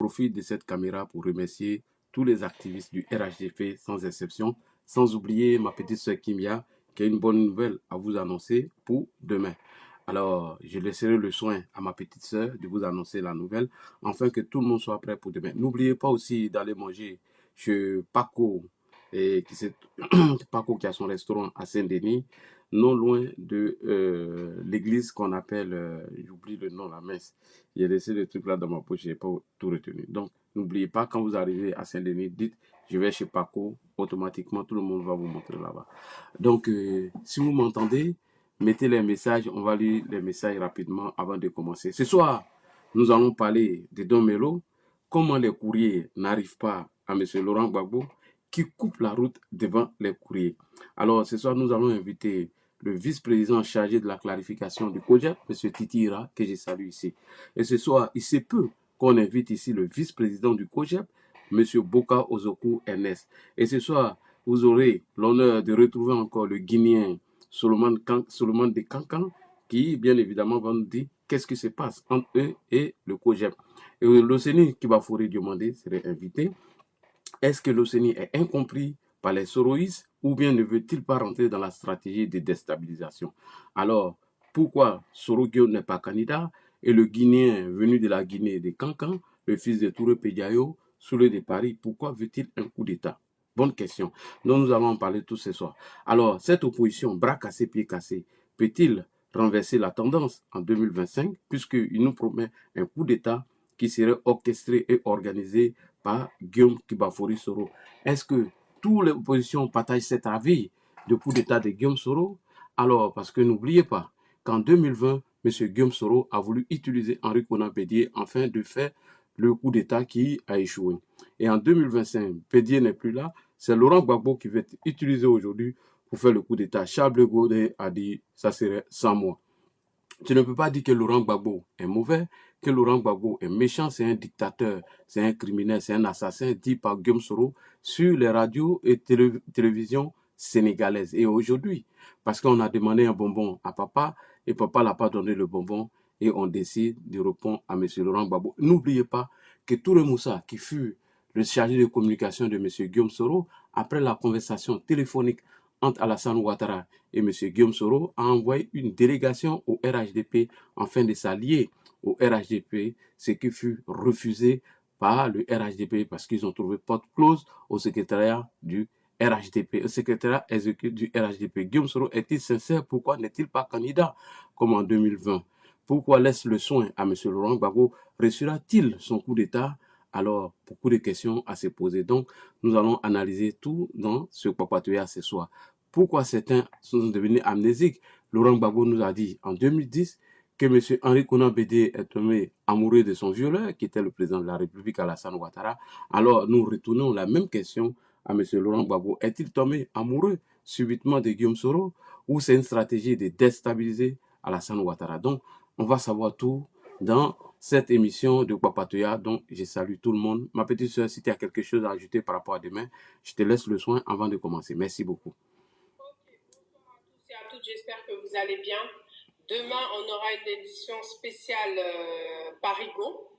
profite de cette caméra pour remercier tous les activistes du RHDP sans exception, sans oublier ma petite sœur Kimia, qui a une bonne nouvelle à vous annoncer pour demain. Alors, je laisserai le soin à ma petite sœur de vous annoncer la nouvelle, afin que tout le monde soit prêt pour demain. N'oubliez pas aussi d'aller manger chez Paco, et Paco qui a son restaurant à Saint-Denis, non loin de l'église qu'on appelle, j'oublie le nom, la messe. J'ai laissé le truc là dans ma poche, je n'ai pas tout retenu. Donc, n'oubliez pas, quand vous arrivez à Saint-Denis, dites, je vais chez Paco, automatiquement, tout le monde va vous montrer là-bas. Donc, si vous m'entendez, mettez les messages, on va lire les messages rapidement avant de commencer. Ce soir, nous allons parler de Don Melo, comment les courriers n'arrivent pas à M. Laurent Gbagbo, qui coupe la route devant les courriers. Alors, ce soir, nous allons inviter le vice-président chargé de la clarification du COJEP, M. Titira, que je salue ici. Et ce soir, il se peut qu'on invite ici le vice-président du COJEP, M. Boka Ozoku Ernest. Et ce soir, vous aurez l'honneur de retrouver encore le Guinéen Solomon de Cancan, qui, bien évidemment, va nous dire qu'est-ce qui se passe entre eux et le COJEP. Et l'OCENI qui va fourrer demander serait invité. Est-ce que l'OCENI est incompris par les soroïstes ou bien ne veut-il pas rentrer dans la stratégie de déstabilisation? Alors, pourquoi Soro Gueye n'est pas candidat et le Guinéen venu de la Guinée de Cancan, le fils de Touré Pédiayo, Soulé de Paris, pourquoi veut-il un coup d'État? Bonne question. Donc nous allons en parler tous ce soir. Alors, cette opposition, bras cassés, pieds cassés, peut-il renverser la tendance en 2025 puisqu'il nous promet un coup d'État qui serait orchestré et organisé par Guillaume Kibafori Soro? Est-ce que toutes les oppositions partagent cet avis de coup d'État de Guillaume Soro? Alors, parce que n'oubliez pas qu'en 2020, M. Guillaume Soro a voulu utiliser Henri Konan Bédié afin de faire le coup d'État qui a échoué. Et en 2025, Bédié n'est plus là, c'est Laurent Gbagbo qui va être utilisé aujourd'hui pour faire le coup d'État. Charles de Gaulle a dit ça serait 100 mois. Tu ne peux pas dire que Laurent Gbagbo est mauvais, que Laurent Gbagbo est méchant, c'est un dictateur, c'est un criminel, c'est un assassin, dit par Guillaume Soro sur les radios et télévisions sénégalaises. Et aujourd'hui, parce qu'on a demandé un bonbon à papa, et papa n'a pas donné le bonbon, et on décide de répondre à M. Laurent Gbagbo. N'oubliez pas que Touré Moussa, qui fut le chargé de communication de M. Guillaume Soro, après la conversation téléphonique entre Alassane Ouattara et M. Guillaume Soro, a envoyé une délégation au RHDP afin de s'allier au RHDP, ce qui fut refusé par le RHDP parce qu'ils ont trouvé porte close au secrétariat du RHDP, au secrétariat exécutif du RHDP. Guillaume Soro est-il sincère? Pourquoi n'est-il pas candidat comme en 2020? Pourquoi laisse le soin à M. Laurent Gbagbo? Réussira-t-il son coup d'État? Alors, beaucoup de questions à se poser. Donc, nous allons analyser tout dans ce papatouilla ce soir. Pourquoi certains sont devenus amnésiques? Laurent Gbagbo nous a dit en 2010 que M. Henri Konan Bédié est tombé amoureux de son violeur, qui était le président de la République, Alassane Ouattara. Alors, nous retournons la même question à M. Laurent Gbagbo. Est-il tombé amoureux subitement de Guillaume Soro ou c'est une stratégie de déstabiliser Alassane Ouattara? Donc, on va savoir tout dans cette émission de Papatoya, dont je salue tout le monde. Ma petite soeur, si tu as quelque chose à ajouter par rapport à demain, je te laisse le soin avant de commencer. Merci beaucoup. Bonsoir à tous et à toutes, j'espère que vous allez bien. Demain, on aura une édition spéciale Parigo.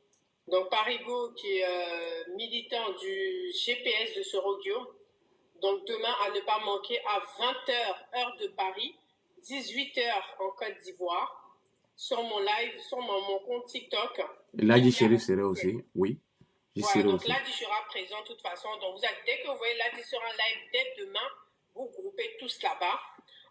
Donc Parigo qui est militant du GPS de Soro Gueye. Donc demain, à ne pas manquer, à 20h, heure de Paris, 18h en Côte d'Ivoire, sur mon live, sur mon compte TikTok. Ladi Chéri serait aussi, oui. Voilà, donc Ladi sera présent de toute façon. Donc dès que vous voyez Ladi sur un live, dès demain, vous groupez tous là-bas.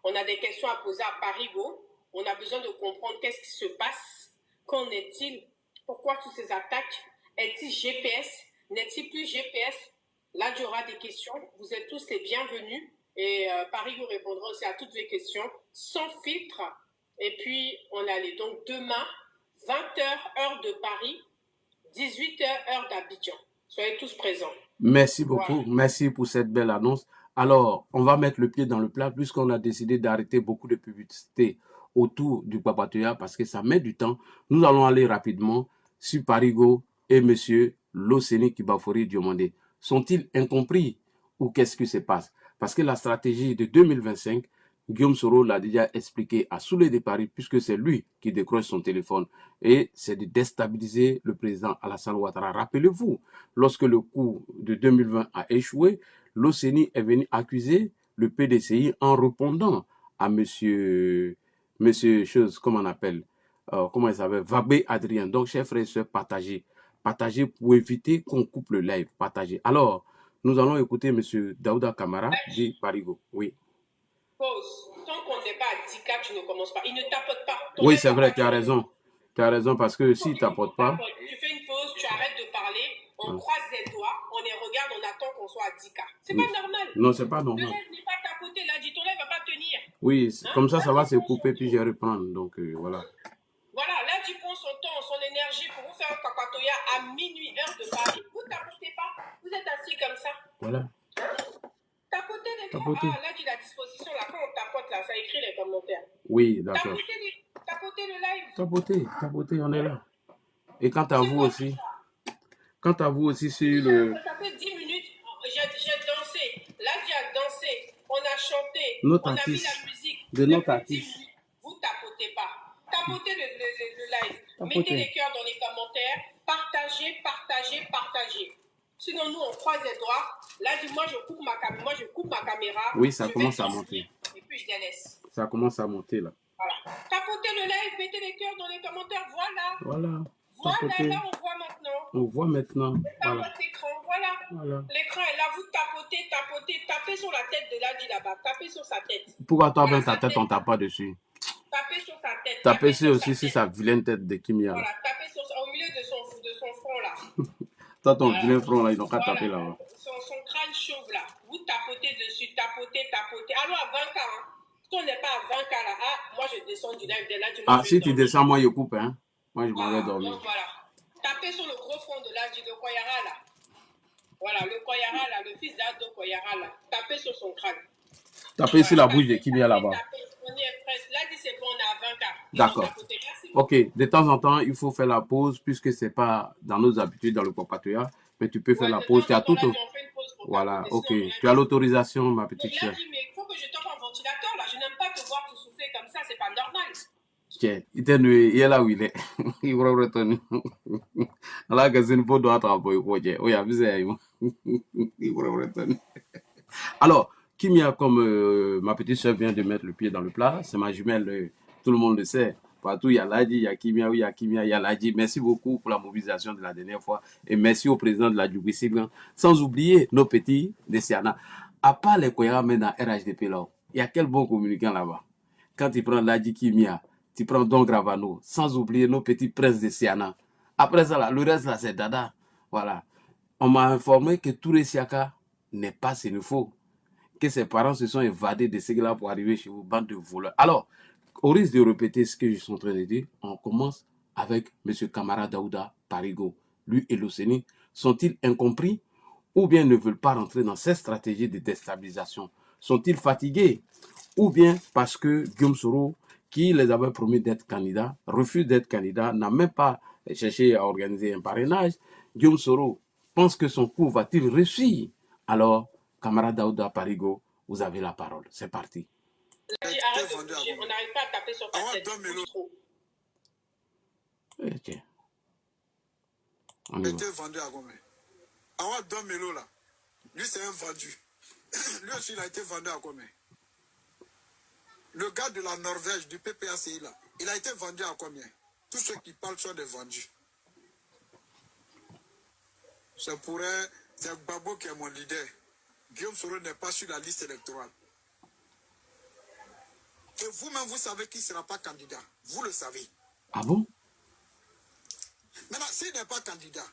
On a des questions à poser à Parigo. On a besoin de comprendre qu'est-ce qui se passe. Qu'en est-il? Pourquoi toutes ces attaques? Est-il GPS? N'est-il plus GPS? Là, il y aura des questions. Vous êtes tous les bienvenus. Et Parigo répondra aussi à toutes vos questions, sans filtre. Et puis, on allait. Donc, demain, 20h, heure de Paris, 18h, heure d'Abidjan. Soyez tous présents. Merci beaucoup. Voilà. Merci pour cette belle annonce. Alors, on va mettre le pied dans le plat puisqu'on a décidé d'arrêter beaucoup de publicité autour du Papatoya parce que ça met du temps. Nous allons aller rapidement sur Parigo et monsieur Loseni Kibafori Diomandé. Sont-ils incompris ou qu'est-ce qui se passe? Parce que la stratégie de 2025 Guillaume Soro l'a déjà expliqué à Souley de Paris, puisque c'est lui qui décroche son téléphone. Et c'est de déstabiliser le président Alassane Ouattara. Rappelez-vous, lorsque le coup de 2020 a échoué, l'OCENI est venu accuser le PDCI en répondant à monsieur chose, comment on appelle, comment il s'appelle, Vabé Adrien. Donc, chers frères et sœurs, partagez. Partagez pour éviter qu'on coupe le live. Partagez. Alors, nous allons écouter monsieur Daouda Kamara dit Parigo. Oui. Pause. Tant qu'on n'est pas à 10K, tu ne commences pas. Il ne tapote pas. Oui, c'est vrai, tu as raison. Tu as raison parce que s'il ne tapote pas. Tu fais une pause, tu arrêtes de parler, on croise les doigts, on les regarde, on attend qu'on soit à 10K. C'est pas normal. Non, c'est pas normal. Le live n'est pas tapoté, là, dit ton live va pas tenir. Oui, comme ça va se couper puis je vais reprendre. Donc voilà. Voilà, là, tu prends son temps, son énergie pour vous faire un papatoya à minuit, heure de Paris. Vous ne tapotez pas, vous êtes assis comme ça. Voilà. Tapotez l'écran. Ah, là, tu as la disposition, là, quand on tapote, là, ça écrit les commentaires. Oui, d'accord. Tapotez le live. Tapotez, on est là. Et quant à vous aussi. Quant à vous aussi sur le... Ça fait 10 minutes, j'ai dansé. Là, tu as dansé. On a chanté. Notre on artiste, a mis la musique. de notre artiste. Vous tapotez pas. Tapotez le live. Mettez les cœurs dans les commentaires. Partagez. Sinon, nous, on croise les doigts. Là, moi, je coupe ma caméra. Oui, ça commence à monter. Et puis, je délaisse. Ça commence à monter, là. Voilà. Tapotez le live. Mettez les cœurs dans les commentaires. Voilà. Voilà. Voilà, là, on voit maintenant. On voit maintenant. Voilà. Voilà. L'écran est là, vous tapez sur la tête de Ladji là-bas, tapez sur sa tête. Pourquoi toi, ben, ta tête, on tape pas dessus? Tapez sur sa tête. Tapez sur aussi sur sa vilaine tête de Kimia. Voilà, tapez au milieu de son front là. Toi, ton vilain front là, ils n'ont qu'à taper là-bas. Son crâne chauve là, vous tapotez dessus, tapotez. Alors à 20K, hein. Si on n'est pas à 20K là, moi je descends du live de Ladji. Ah, si tu descends, moi je coupe, hein. Moi je m'en vais dormir. Donc voilà. Tapez sur le gros front de Ladji, de Koyara là. Voilà, le Koyara là, le fils d'Ado Koyara là. Tapez sur son crâne. Tapez sur la bouche de Kimia là-bas. On est presque. Là, dit c'est bon, on est à 20K. D'accord. Ok, de temps en temps, il faut faire la pause puisque c'est pas dans nos habitudes dans le Papatoya, mais tu peux faire la pause. Tu as tout. Voilà, ok. Tu as l'autorisation, ma petite chère. Mais il faut que je t'offre un ventilateur là. Je n'aime pas te voir te souffler comme ça, c'est pas normal. Tiens, il est là où il est. Il va retourner. Là, que c'est une photo à travailler. Oui, il va retourner. Alors, Kimia, comme ma petite soeur vient de mettre le pied dans le plat, c'est ma jumelle, tout le monde le sait. Partout, il y a Ladji, il y a Kimia, oui, il y a Kimia, il y a Ladji. Merci beaucoup pour la mobilisation de la dernière fois. Et merci au président de la Djougouissi. Sans oublier nos petits de Siana. À part les Koyara, mais dans RHDP là, il y a quel bon communicant là-bas. Quand tu prends Ladji Kimia, tu prends Don Gravano, sans oublier nos petits princes de Siana. Après ça, là, le reste là, c'est Dada. Voilà. On m'a informé que Touré Siaka n'est pas ce qu'il faut, que ses parents se sont évadés de ce là pour arriver chez vous, bande de voleurs. Alors, au risque de répéter ce que je suis en train de dire, on commence avec M. Kamara Daouda Parigo. Lui et l'OCENI sont-ils incompris ou bien ne veulent pas rentrer dans cette stratégie de déstabilisation? Sont-ils fatigués ou bien parce que Guillaume Soro, qui les avait promis d'être candidat, refuse d'être candidat, n'a même pas cherché à organiser un parrainage? Guillaume Soro pense que son coup va-t-il réussir? Alors, camarade Daouda Parigo, vous avez la parole. C'est parti. Arrête de bouger. On n'arrive pas à taper sur ta tête. Ok. On était vendu à combien? Awa Don Melo là, lui c'est un vendu. Lui aussi il a été vendu à combien? Le gars de la Norvège, du PPACI là, il a été vendu à combien? Tous ceux qui parlent sont des vendus. C'est Gbagbo qui est mon leader. Guillaume Soro n'est pas sur la liste électorale. Et vous-même, vous savez qu'il ne sera pas candidat. Vous le savez. Ah bon? Maintenant, s'il n'est pas candidat,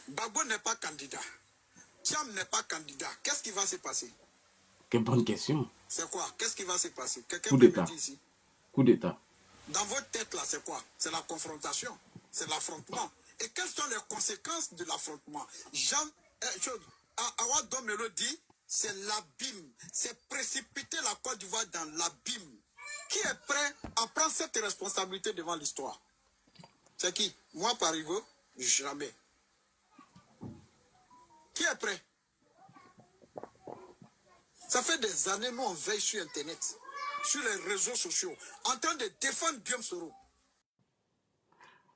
Gbagbo n'est pas candidat, Thiam n'est pas candidat, qu'est-ce qui va se passer? Quelle bonne question. C'est quoi? Qu'est-ce qui va se passer? Quelqu'un Coup peut me d'État. dire ici? Coup d'État. Dans votre tête là, c'est quoi? C'est la confrontation, c'est l'affrontement. Et quelles sont les conséquences de l'affrontement? Awa Don Melo dit, c'est l'abîme, c'est précipiter la Côte d'Ivoire dans l'abîme. Qui est prêt à prendre cette responsabilité devant l'histoire? C'est qui? Moi, Parigo, jamais. Qui est prêt? Ça fait des années, nous, on veille sur Internet, sur les réseaux sociaux, en train de défendre Guillaume Soro.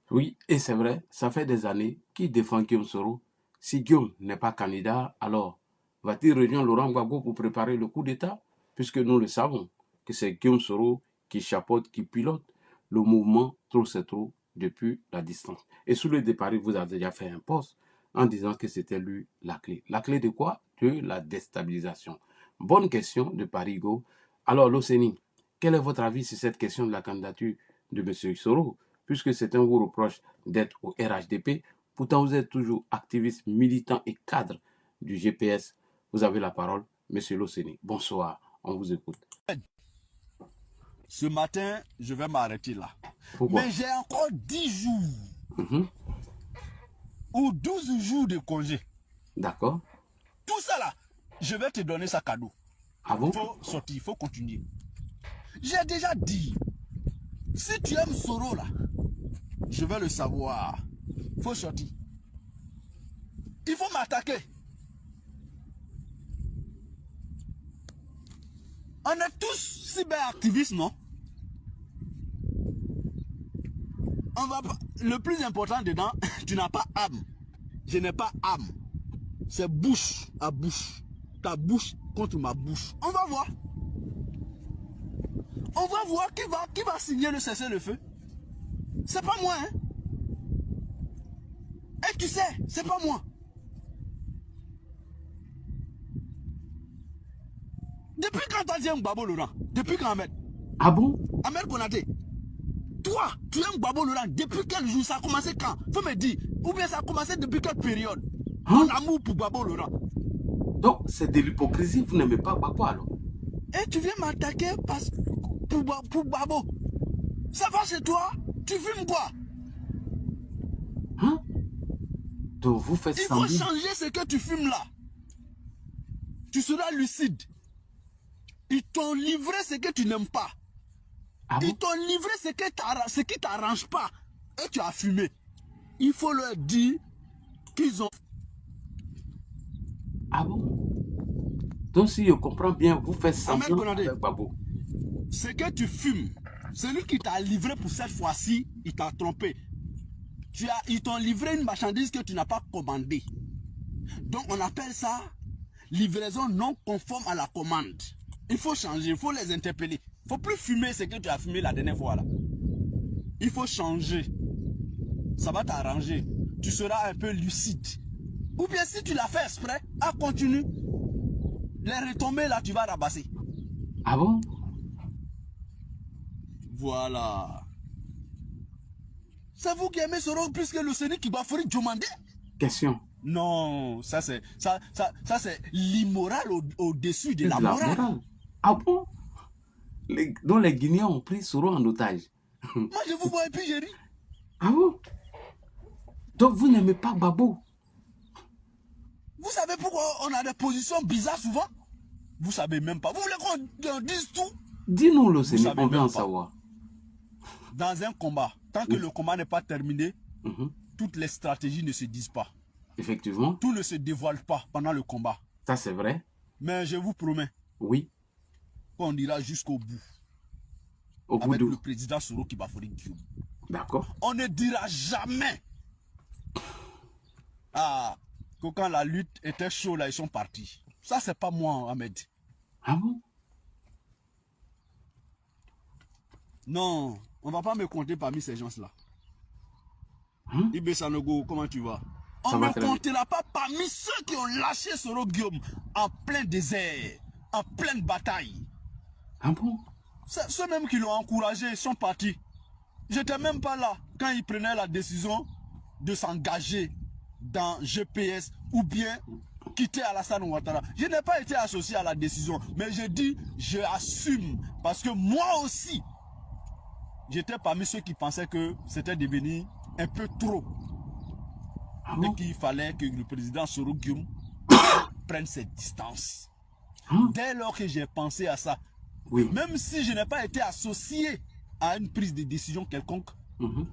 Oui, et c'est vrai, ça fait des années qu'il défend Guillaume Soro. Si Guillaume n'est pas candidat, alors va-t-il rejoindre Laurent Gbagbo pour préparer le coup d'État? Puisque nous le savons, que c'est Guillaume Soro qui chapeaute, qui pilote le mouvement Trop c'est trop depuis la distance. Et sous le départ, il vous a déjà fait un poste en disant que c'était lui la clé. La clé de quoi? De la déstabilisation. Bonne question de Parigo. Alors, l'Océanie, quel est votre avis sur cette question de la candidature de M. Soro? Puisque certains vous reprochent d'être au RHDP, pourtant vous êtes toujours activiste, militant et cadre du GPS. Vous avez la parole, Monsieur Loceni. Bonsoir, on vous écoute. Ce matin, je vais m'arrêter là. Pourquoi? Mais j'ai encore 10 jours ou 12 jours de congé. D'accord. Tout ça là, je vais te donner ça cadeau. Ah bon? Il faut sortir, il faut continuer. J'ai déjà dit, si tu aimes Soro là, je vais le savoir. Il faut sortir. Il faut m'attaquer. On est tous cyberactivistes, non? On va pas. Le plus important dedans, tu n'as pas âme. Je n'ai pas âme. C'est bouche à bouche. Ta bouche contre ma bouche. On va voir. On va voir qui va signer le cessez-le-feu. C'est pas moi, hein. Et tu sais, c'est pas moi. Depuis quand t'as dit un Gbagbo Laurent? Depuis quand, Ahmed? Ah bon? Ahmed Konaté. Toi, tu aimes Gbagbo Laurent. Depuis quel jour? Ça a commencé quand? Faut me dire. Ou bien ça a commencé depuis quelle période? Ton amour pour Gbagbo Laurent. Donc, c'est de l'hypocrisie, vous n'aimez pas Gbagbo alors? Et tu viens m'attaquer pour Gbagbo. Ça va chez toi? Tu fumes quoi? Hein? Donc, vous faites Il faut changer ce que tu fumes là. Tu seras lucide. Ils t'ont livré ce que tu n'aimes pas. Ah bon? Ils t'ont livré ce qui t'arrange pas. Et tu as fumé. Il faut leur dire qu'ils ont... Ah bon? Donc, si je comprends bien, vous faites semblant avec Gbagbo. Ce que tu fumes, celui qui t'a livré pour cette fois-ci, il t'a trompé. Ils t'ont livré une marchandise que tu n'as pas commandée. Donc, on appelle ça livraison non conforme à la commande. Il faut changer, il faut les interpeller. Il ne faut plus fumer ce que tu as fumé la dernière fois là. Il faut changer. Ça va t'arranger. Tu seras un peu lucide. Ou bien si tu l'as fait exprès, continue. Les retombées là, tu vas rabasser. Ah bon? Voilà. C'est vous qui aimez Soro plus que le Séné qui va faire demander? Question. Non, ça c'est l'immoral au-dessus de la morale. Ah bon? Donc les Guinéens ont pris Soro en otage. Moi je vous vois et puis j'ai ri. Ah bon? Donc vous n'aimez pas Gbagbo? Vous savez pourquoi on a des positions bizarres souvent? Vous savez même pas. Vous voulez qu'on dise tout? Dis-nous le Sénégal, on veut en savoir. Dans un combat, tant que le combat n'est pas terminé, toutes les stratégies ne se disent pas. Effectivement. Tout ne se dévoile pas pendant le combat. Ça c'est vrai. Mais je vous promets. Oui. Qu'on ira jusqu'au bout. Au bout avec de... le président Soro qui va faire Guillaume. D'accord. On ne dira jamais que quand la lutte était chaude là, ils sont partis. Ça c'est pas moi, Ahmed. Ah bon? Non, on va pas me compter parmi ces gens-là. Ibé Sanogo, comment tu vas? On ne me comptera pas parmi ceux qui ont lâché Soro Guillaume en plein désert, en pleine bataille. Ah bon? Ceux même qui l'ont encouragé sont partis. J'étais même pas là quand ils prenaient la décision de s'engager dans GPS ou bien quitter Alassane Ouattara. Je n'ai pas été associé à la décision, mais je dis, je assume. Parce que moi aussi, j'étais parmi ceux qui pensaient que c'était devenu un peu trop. Ah bon? Et qu'il fallait que le président Soro Guillaume prenne ses distances. Dès lors que j'ai pensé à ça, oui. Même si je n'ai pas été associé à une prise de décision quelconque,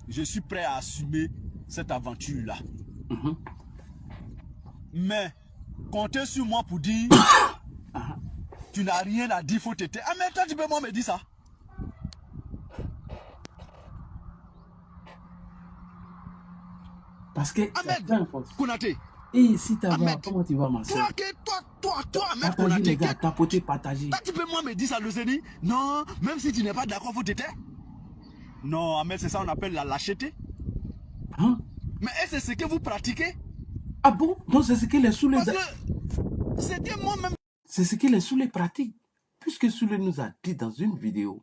je suis prêt à assumer cette aventure-là. Mais comptez sur moi pour dire tu n'as rien à dire, faut t'éteindre. Ah, mais toi, tu peux moi me dire ça? Parce que... Ahmed Konaté. Et si ta voix, comment tu vas, ma soeur? Toi, Ahmed Partagez Konaté. les gars, tapoter, partager. Toi, tu peux moi me dire ça, le Zéni? Non, même si tu n'es pas d'accord, faut t'éteindre. Non, Ahmed, c'est ça qu'on appelle la lâcheté. Hein? Mais est-ce que c'est ce que vous pratiquez? Ah bon? Donc c'est ce que les Soulés... Parce que c'était moi-même. C'est ce que les Soulés pratiquent. Puisque Soulé nous a dit dans une vidéo,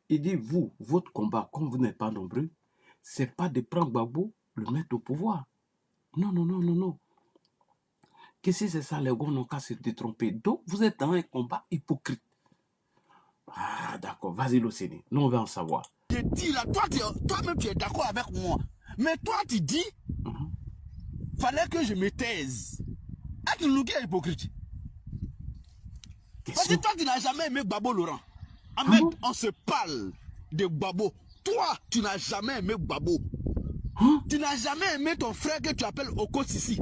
il dit, vous, votre combat, comme vous n'êtes pas nombreux, c'est pas de prendre Gbagbo, le mettre au pouvoir. Non, non, non, non, non. Que si c'est ça, les gars n'ont qu'à se détromper. Donc, vous êtes dans un combat hypocrite. Ah, d'accord. Vas-y, Locéné. Nous, on va en savoir. Je dis là, toi-même, tu es d'accord avec moi. Mais toi, tu dis, fallait que je me taise. Ah, tu nous es hypocrite. Parce que toi, tu n'as jamais aimé Gbagbo Laurent. Ahmed, on se parle de Gbagbo. Toi, tu n'as jamais aimé Gbagbo. Tu n'as jamais aimé ton frère que tu appelles Oko Sissi.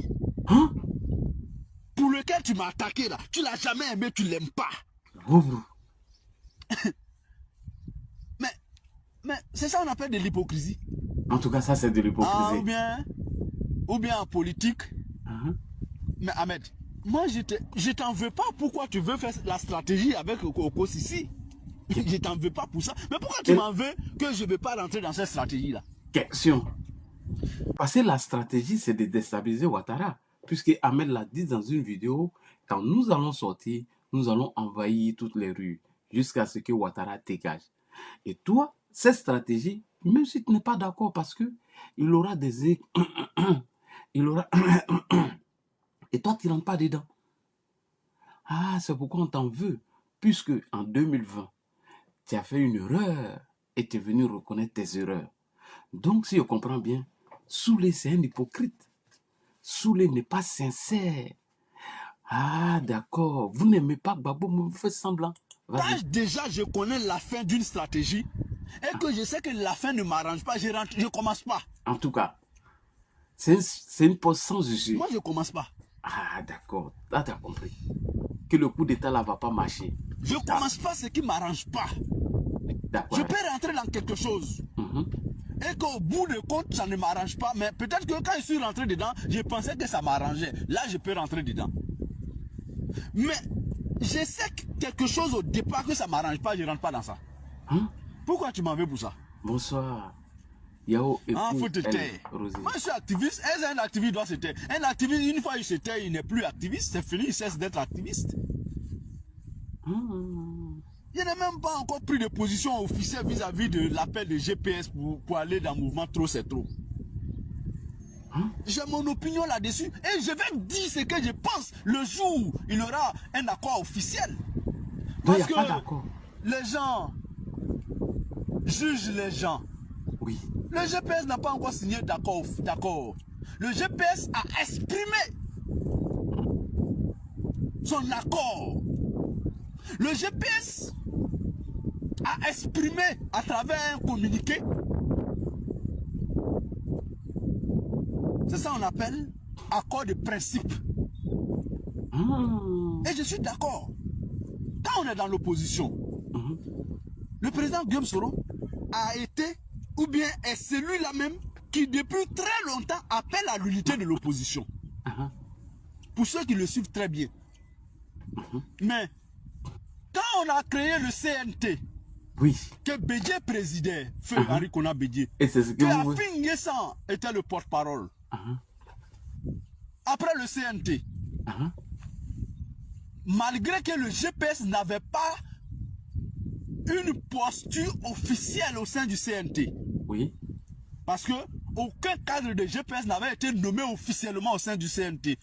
Pour lequel tu m'as attaqué là. Tu l'as jamais aimé, tu l'aimes pas. mais c'est ça qu'on appelle de l'hypocrisie. En tout cas, ça c'est de l'hypocrisie. Ou bien en politique. Mais Ahmed, moi je t'en veux pas. Pourquoi tu veux faire la stratégie avec Oko Sissi? Je t'en veux pas pour ça. Mais pourquoi tu m'en veux que je ne veux pas rentrer dans cette stratégie là? Question. Parce que la stratégie, c'est de déstabiliser Ouattara. Puisque Ahmed l'a dit dans une vidéo, quand nous allons sortir, nous allons envahir toutes les rues jusqu'à ce que Ouattara dégage. Et toi, cette stratégie, même si tu n'es pas d'accord, parce que il aura des... il aura... Et toi, tu ne rentres pas dedans. Ah, c'est pourquoi on t'en veut. Puisque en 2020, tu as fait une erreur et tu es venu reconnaître tes erreurs. Donc, si je comprends bien, Soulé, c'est un hypocrite. Soulé n'est pas sincère. Ah, d'accord. Vous n'aimez pas Gbagbo, mais vous faites semblant. Quand déjà je connais la fin d'une stratégie et que je sais que la fin ne m'arrange pas, je ne commence pas. En tout cas, c'est une pause sans issue. Moi, je ne commence pas. Ah, d'accord. Là, tu as compris. Que le coup d'état là va pas marcher. Je ne commence pas ce qui ne m'arrange pas. Je peux rentrer dans quelque chose. Et qu'au bout de compte, ça ne m'arrange pas. Mais peut-être que quand je suis rentré dedans, je pensais que ça m'arrangeait. Là, je peux rentrer dedans. Mais je sais quelque chose au départ que ça ne m'arrange pas, je ne rentre pas dans ça. Pourquoi tu m'en veux pour ça? Bonsoir. Yao, faut te taire. Moi, je suis activiste. Un activiste doit se taire. Un activiste, une fois il se tait, il n'est plus activiste. C'est fini, il cesse d'être activiste. Il n'a même pas encore pris de position officielle vis-à-vis de l'appel de GPS pour aller dans le mouvement Trop c'est trop. J'ai mon opinion là-dessus et je vais dire ce que je pense le jour où il y aura un accord officiel. Parce que les gens jugent les gens. Oui. Le GPS n'a pas encore signé d'accord. Le GPS a exprimé son accord. Le GPS a exprimé à travers un communiqué. C'est ça qu'on appelle accord de principe. Et je suis d'accord. Quand on est dans l'opposition, le président Guillaume Soro a été, ou bien est celui-là même, qui depuis très longtemps appelle à l'unité de l'opposition. Pour ceux qui le suivent très bien. Mais quand on a créé le CNT, que Bédié présidait, feu Henri Konan Bédié, que Afin N'Guessan était le porte-parole. Après le CNT, malgré que le GPS n'avait pas une posture officielle au sein du CNT, parce que aucun cadre de GPS n'avait été nommé officiellement au sein du CNT,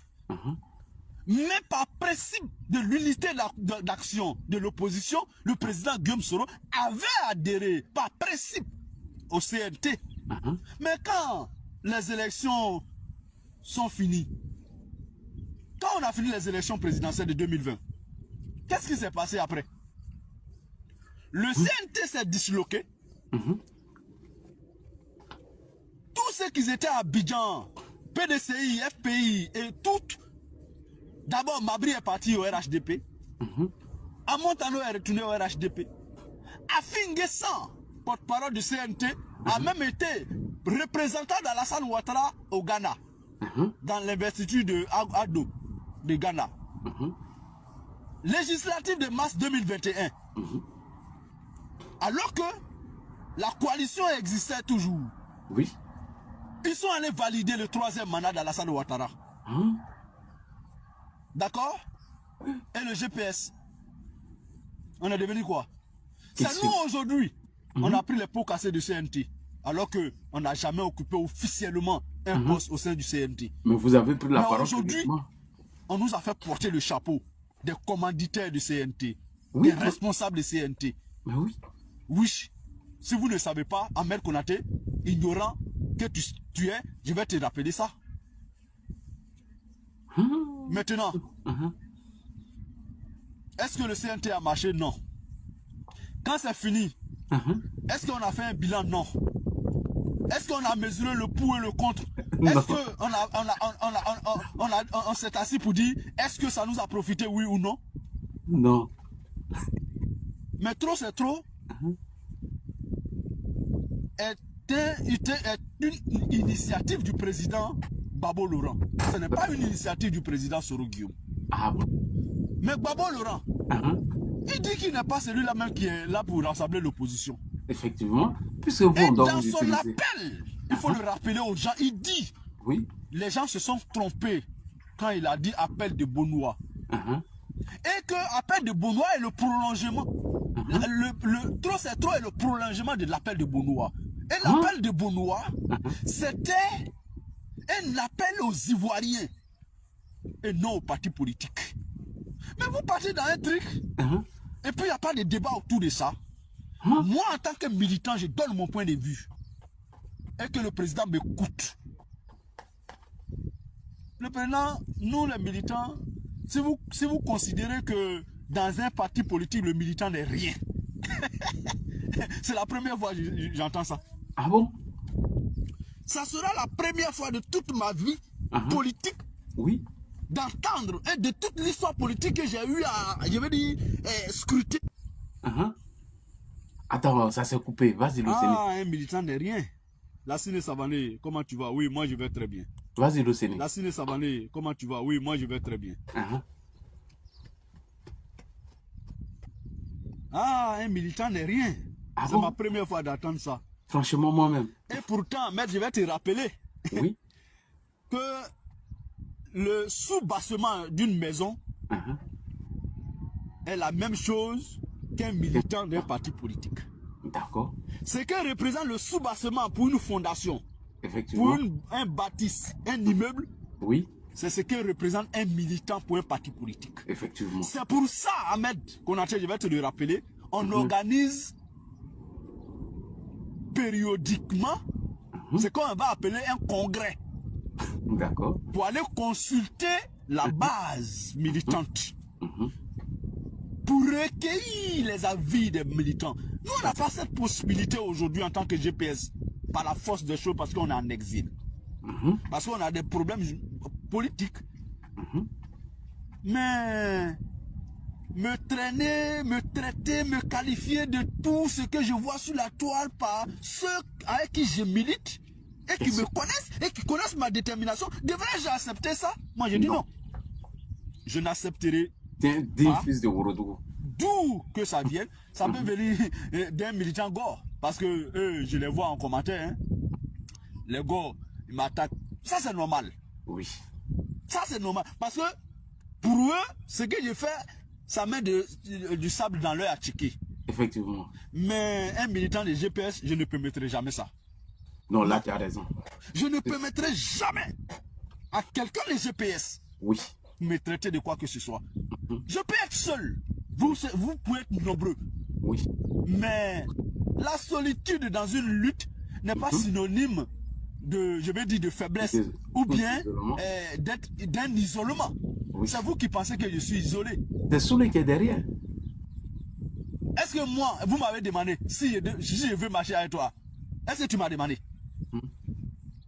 mais par principe de l'unité d'action de l'opposition, le président Guillaume Soro avait adhéré par principe au CNT. Mais quand les élections sont finies, quand on a fini les élections présidentielles de 2020, qu'est-ce qui s'est passé après? Le CNT s'est disloqué. Tous ceux qui étaient à Abidjan, PDCI, FPI et tout. D'abord, Mabri est parti au RHDP. Amontano est retourné au RHDP. Afinguessan, porte-parole du CNT, a même été représentant d'Alassane Ouattara au Ghana, dans l'investiture de Ado de Ghana. Législative de mars 2021. Alors que la coalition existait toujours. Oui. Ils sont allés valider le 3e mandat d'Alassane Ouattara. D'accord? Et le GPS. On est devenu quoi? C'est nous aujourd'hui. On a pris les pots cassés du CNT. Alors qu'on n'a jamais occupé officiellement un poste au sein du CNT. Mais vous avez pris la parole. Aujourd'hui, on nous a fait porter le chapeau des commanditaires du CNT, des responsables du CNT. Mais oui. Oui. Si vous ne savez pas, Ahmed Konaté, ignorant que tu es, je vais te rappeler ça. Maintenant, est-ce que le CNT a marché? Non. Quand c'est fini, est-ce qu'on a fait un bilan? Non. Est-ce qu'on a mesuré le pour et le contre? Est-ce qu'on s'est assis pour dire, est-ce que ça nous a profité, oui ou non? Non. Mais trop c'est trop. Est une initiative du président Babo Laurent. Ce n'est pas une initiative du président Soro Guillaume. Ah bon? Mais Babo Laurent, il dit qu'il n'est pas celui-là même qui est là pour rassembler l'opposition. Effectivement. Puisque vous, et dans son appel, il faut le rappeler aux gens, il dit, les gens se sont trompés quand il a dit appel de Bonois. Et que appel de Bonois est le prolongement. Le trop c'est trop est le prolongement de l'appel de Bonois. Et l'appel de Bonois, c'était un appel aux Ivoiriens et non aux partis politiques. Mais vous partez dans un truc et puis il n'y a pas de débat autour de ça. Moi, en tant que militant, je donne mon point de vue et que le président m'écoute. Le président, nous les militants, si vous considérez que dans un parti politique, le militant n'est rien, c'est la première fois que j'entends ça. Ah bon? Ça sera la première fois de toute ma vie politique d'entendre et de toute l'histoire politique que j'ai eu à, je veux dire, scruter. Attends, ça s'est coupé. Vas-y, Luceni. Un militant n'est rien. Lassine Savané, comment tu vas? Oui, moi je vais très bien. Vas-y, Luceni. Lassine Savané, comment tu vas? Oui, moi je vais très bien. Un militant n'est rien. C'est ma première fois d'entendre ça. Franchement, moi-même. Et pourtant, maître, je vais te rappeler que le sous-bassement d'une maison est la même chose qu'un militant d'un parti politique. D'accord. Ce que représente le sous-bassement pour une fondation, effectivement, pour un bâtisse, un immeuble, c'est ce que représente un militant pour un parti politique. Effectivement. C'est pour ça, Ahmed Konaté, je vais te le rappeler, on organise périodiquement ce qu'on va appeler un congrès. D'accord. Pour aller consulter la base militante. Pour recueillir les avis des militants. Nous, on n'a pas cette possibilité aujourd'hui en tant que GPS, par la force des choses, parce qu'on est en exil. Parce qu'on a des problèmes politiques. Mais me traîner, me traiter, me qualifier de tout ce que je vois sur la toile par ceux avec qui je milite et qui me connaissent et qui connaissent ma détermination, devrais-je accepter ça? Moi, je dis non. Je n'accepterai pas. Fils de Worodougou. D'où que ça vienne, ça peut venir d'un militant gore. Parce que je les vois en commentaire. Les gore, ils m'attaquent. Ça, c'est normal. Oui. Ça, c'est normal. Parce que pour eux, ce que je fais, ça met du sable dans l'œil à checker. Effectivement. Mais un militant de GPS, je ne permettrai jamais ça. Non, là, tu as raison. Je ne permettrai jamais à quelqu'un de GPS me traiter de quoi que ce soit. Je peux être seul. Vous pouvez être nombreux. Oui. Mais la solitude dans une lutte n'est pas synonyme de, je vais dire, de faiblesse ou bien d'un isolement. C'est vous qui pensez que je suis isolé. C'est Soulé qui est derrière. Est-ce que moi, vous m'avez demandé si je veux marcher avec toi? Est-ce que tu m'as demandé?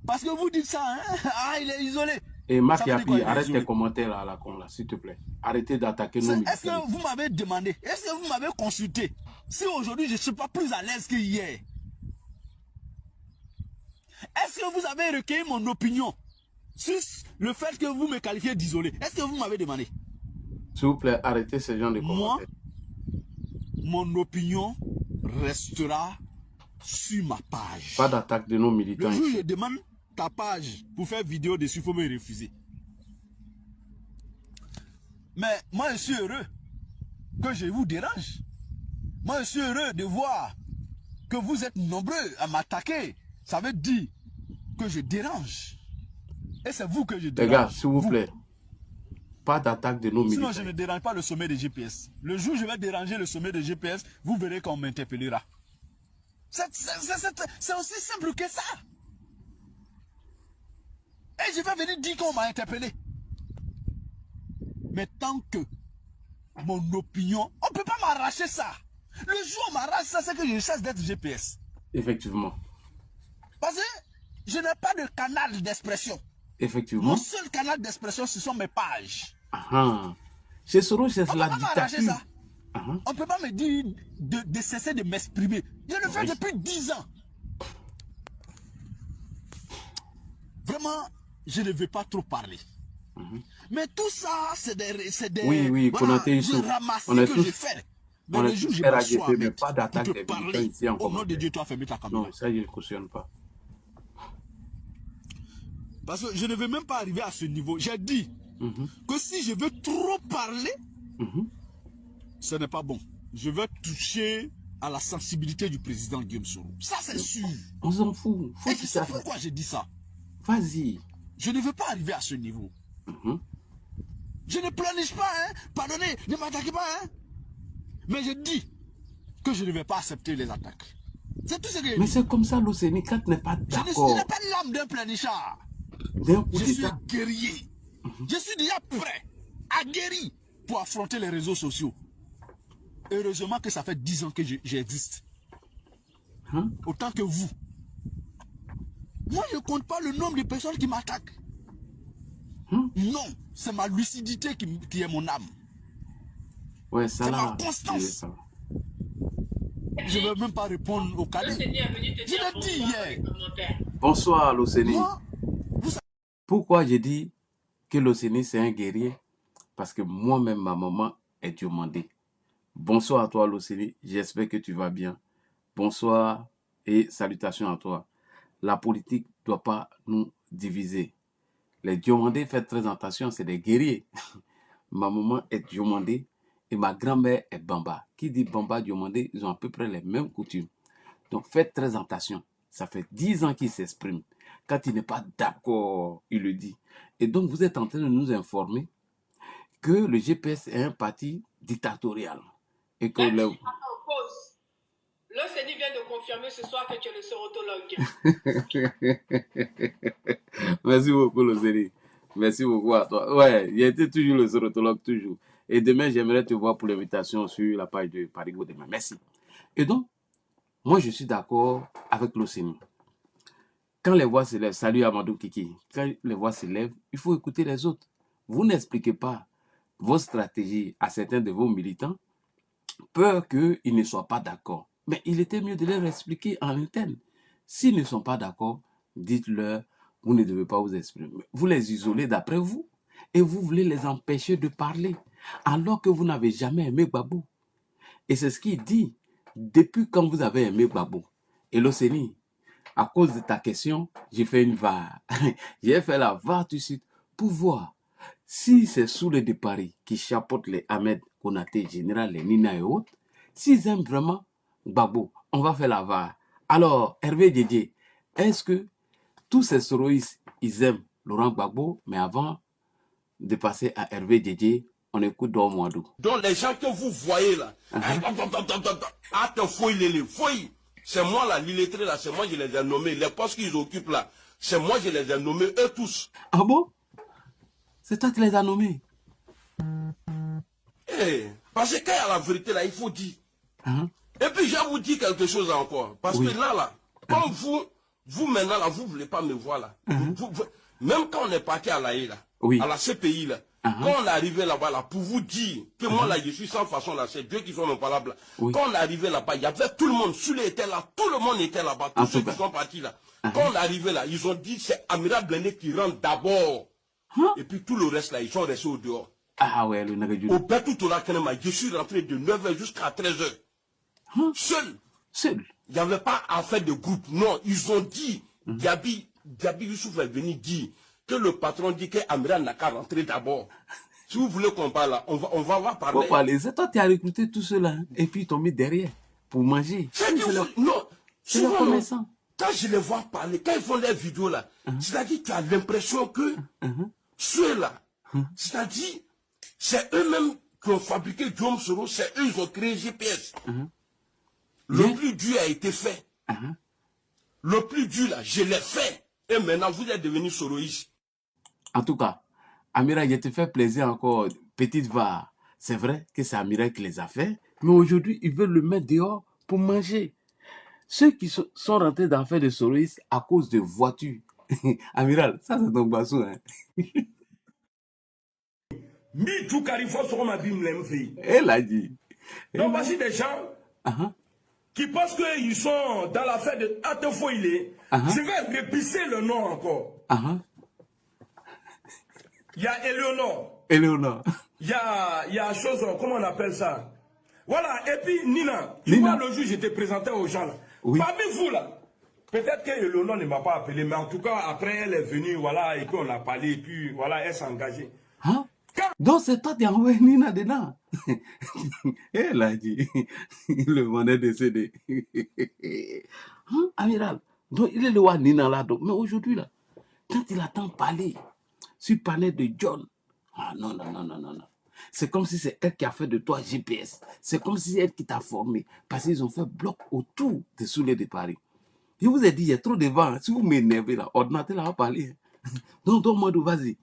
Parce que vous dites ça, hein? Ah, il est isolé. Et Mafiapi, arrête tes commentaires là, à la con, là, s'il te plaît. Arrêtez d'attaquer nos militants. Est-ce que vous m'avez demandé, est-ce que vous m'avez consulté si aujourd'hui je ne suis pas plus à l'aise que hier? Est-ce que vous avez recueilli mon opinion sur le fait que vous me qualifiez d'isolé? Est-ce que vous m'avez demandé? S'il vous plaît, arrêtez ce genre de commentaires. Moi, mon opinion restera sur ma page. Pas d'attaque de nos militants. Le jour où je demande ta page pour faire vidéo dessus, il faut me refuser. Mais moi, je suis heureux que je vous dérange. Moi, je suis heureux de voir que vous êtes nombreux à m'attaquer. Ça veut dire que je dérange. Et c'est vous que je dérange. Les gars, s'il vous plaît, pas d'attaque de nos militants. Sinon, je ne dérange pas le sommet de GPS. Le jour où je vais déranger le sommet de GPS, vous verrez qu'on m'interpellera. C'est aussi simple que ça. Et je vais venir dire qu'on m'a interpellé. Mais tant que mon opinion, on ne peut pas m'arracher ça. Le jour où on m'arrache ça, c'est que je cesse d'être GPS. Effectivement. Parce que je n'ai pas de canal d'expression. Effectivement. Mon seul canal d'expression, ce sont mes pages. Chez Soros, c'est la dictature. On ne peut pas me dire de cesser de m'exprimer. Je le fais depuis 10 ans. Vraiment, je ne veux pas trop parler. Mais tout ça, c'est des... Oui, voilà, je ramasse on est que tous, je fais. Mais on le est jour où tous je m'assois mais pas d'attaque des militants ici en au nom de commentaire. Dieu, tu as fermé ta caméra. Non, ça, je ne cautionne pas. Parce que je ne veux même pas arriver à ce niveau. J'ai dit que si je veux trop parler, ce n'est pas bon. Je veux toucher à la sensibilité du président Guillaume Soro. Ça, c'est sûr. On s'en fout. Et tu sais pourquoi j'ai dit ça? Vas-y. Je ne veux pas arriver à ce niveau. Je ne pleurniche pas, hein. Pardonnez, ne m'attaquez pas, hein. Mais je dis que je ne vais pas accepter les attaques. C'est tout ce que je dis. Mais c'est comme ça, l'Océanie, quand tu n'es pas d'accord. Je n'ai pas l'âme d'un pleurnichard. Je suis guerrier. Je suis déjà prêt, aguerri pour affronter les réseaux sociaux. Heureusement que ça fait 10 ans que j'existe. Autant que vous. Moi, je ne compte pas le nombre de personnes qui m'attaquent. Non, c'est ma lucidité qui est mon âme. Ouais, ça c'est là. ma constance. Je ne vais même pas répondre au calife. Je l'ai dit hier. Bonsoir, l'Océanie. Pourquoi j'ai dit que l'Océanie, c'est un guerrier? Parce que moi-même, ma maman est diomandée. Bonsoir à toi, l'Océanie. J'espère que tu vas bien. Bonsoir et salutations à toi. La politique ne doit pas nous diviser. Les diomandés, faites très attention, c'est des guerriers. Ma maman est diomandée et ma grand-mère est bamba. Qui dit bamba, diomandé, ils ont à peu près les mêmes coutumes. Donc faites très attention. Ça fait 10 ans qu'il s'exprime. Quand il n'est pas d'accord, il le dit. Et donc vous êtes en train de nous informer que le GPS est un parti dictatorial. Et que L'Océanie vient de confirmer ce soir que tu es le sorotologue. Merci beaucoup, l'Océanie. Merci beaucoup à toi. Ouais, il était toujours le sorotologue, toujours. Et demain, j'aimerais te voir pour l'invitation sur la page de Parigo demain. Merci. Et donc, moi, je suis d'accord avec l'Océanie. Quand les voix se lèvent, salut Amadou Kiki, quand les voix se lèvent, il faut écouter les autres. Vous n'expliquez pas vos stratégies à certains de vos militants, peur qu'ils ne soient pas d'accord. Mais il était mieux de leur expliquer en interne. S'ils ne sont pas d'accord, dites-leur, vous ne devez pas vous exprimer. Vous les isolez d'après vous et vous voulez les empêcher de parler alors que vous n'avez jamais aimé Gbagbo. Et c'est ce qu'il dit depuis quand vous avez aimé Gbagbo. Et l'Océanie, à cause de ta question, j'ai fait une VAR. J'ai fait la VAR tout de suite pour voir si c'est Soulé de Paris qui chapeaute les Ahmed Konaté, Général, les Nina et autres. S'ils aiment vraiment Gbagbo, on va faire la VAR. Alors, Hervé Didier, est-ce que tous ces soroïstes, ils aiment Laurent Gbagbo, mais avant de passer à Hervé Didier, on écoute Dormoadou. Donc les gens que vous voyez là, c'est moi là, l'illettré là, c'est moi je les ai nommés. Les postes qu'ils occupent là, c'est moi je les ai nommés, eux tous. Ah bon? C'est toi qui les as nommés? Parce que quand il y a la vérité là, il faut dire. Et puis je vais vous dire quelque chose encore. Parce que là, comme vous maintenant là, vous ne voulez pas me voir là. Même quand on est parti à l'AE, là, Oui. à la CPI, là, quand on est arrivé là-bas, là, pour vous dire que moi, là, je suis sans façon, là, c'est Dieu qui sont même pas là. Oui. Quand on est arrivé là-bas, il y avait tout le monde, Soulé était là, tout le monde était là-bas, tous ceux qui sont partis là. Quand on est arrivé là, ils ont dit c'est Amiral Blindé qui rentre d'abord. Et puis tout le reste là, ils sont restés au dehors. Ah ouais, le Nagajou. Au Betou là, je suis rentré de 9h jusqu'à 13h. Seul. Seul. Il n'y avait pas affaire de groupe. Non, ils ont dit, Gabi Youssouf est venu dire que le patron dit qu'Amiral n'a qu'à rentrer d'abord. Si vous voulez qu'on parle là, on va parler. Faut parler. C'est toi qui as recruté tout cela, hein, et puis ils t'ont mis derrière pour manger. Non, c'est le commerçant. Quand je les vois parler, quand ils font des vidéos là, c'est-à-dire que tu as l'impression que ceux-là, c'est-à-dire, c'est eux-mêmes qui ont fabriqué Guillaume Soro, c'est eux qui ont créé GPS. Le plus dur a été fait. Le plus dur là, je l'ai fait. Et maintenant, vous êtes devenu soroïste. En tout cas, Amiral, je te fais plaisir encore, petite va. C'est vrai que c'est Amiral qui les a fait, mais aujourd'hui, ils veulent le mettre dehors pour manger. Ceux qui sont rentrés dans l'affaire de soroïstes à cause de voitures. Amiral, ça c'est ton bassou, hein. Elle a dit. Donc voici des gens qui pensent qu'ils sont dans l'affaire de Atefoïlé. Je vais répisser le nom encore. Il y a Éléonore. Il y a chose, comment on appelle ça? Voilà, et puis Nina, tu vois, le jour j'étais présenté aux gens là. Oui. Parmi vous là, peut-être que Éléonore ne m'a pas appelé, mais en tout cas, après elle est venue, voilà, et puis on a parlé, et puis voilà, elle s'est engagée. Donc c'est toi qui as envoyé Nina dedans. Elle a dit, le monde est décédé. Amiral, donc il est le roi Nina là, donc. Mais aujourd'hui là, quand il attend parler, sur parler de John, non. C'est comme si c'est elle qui a fait de toi GPS. C'est comme si c'est elle qui t'a formé. Parce qu'ils ont fait bloc autour des Soulés de Paris. Je vous ai dit, il y a trop de vent. Hein. Si vous m'énervez là, ordinateur là va parler. Donc, moi, vas-y.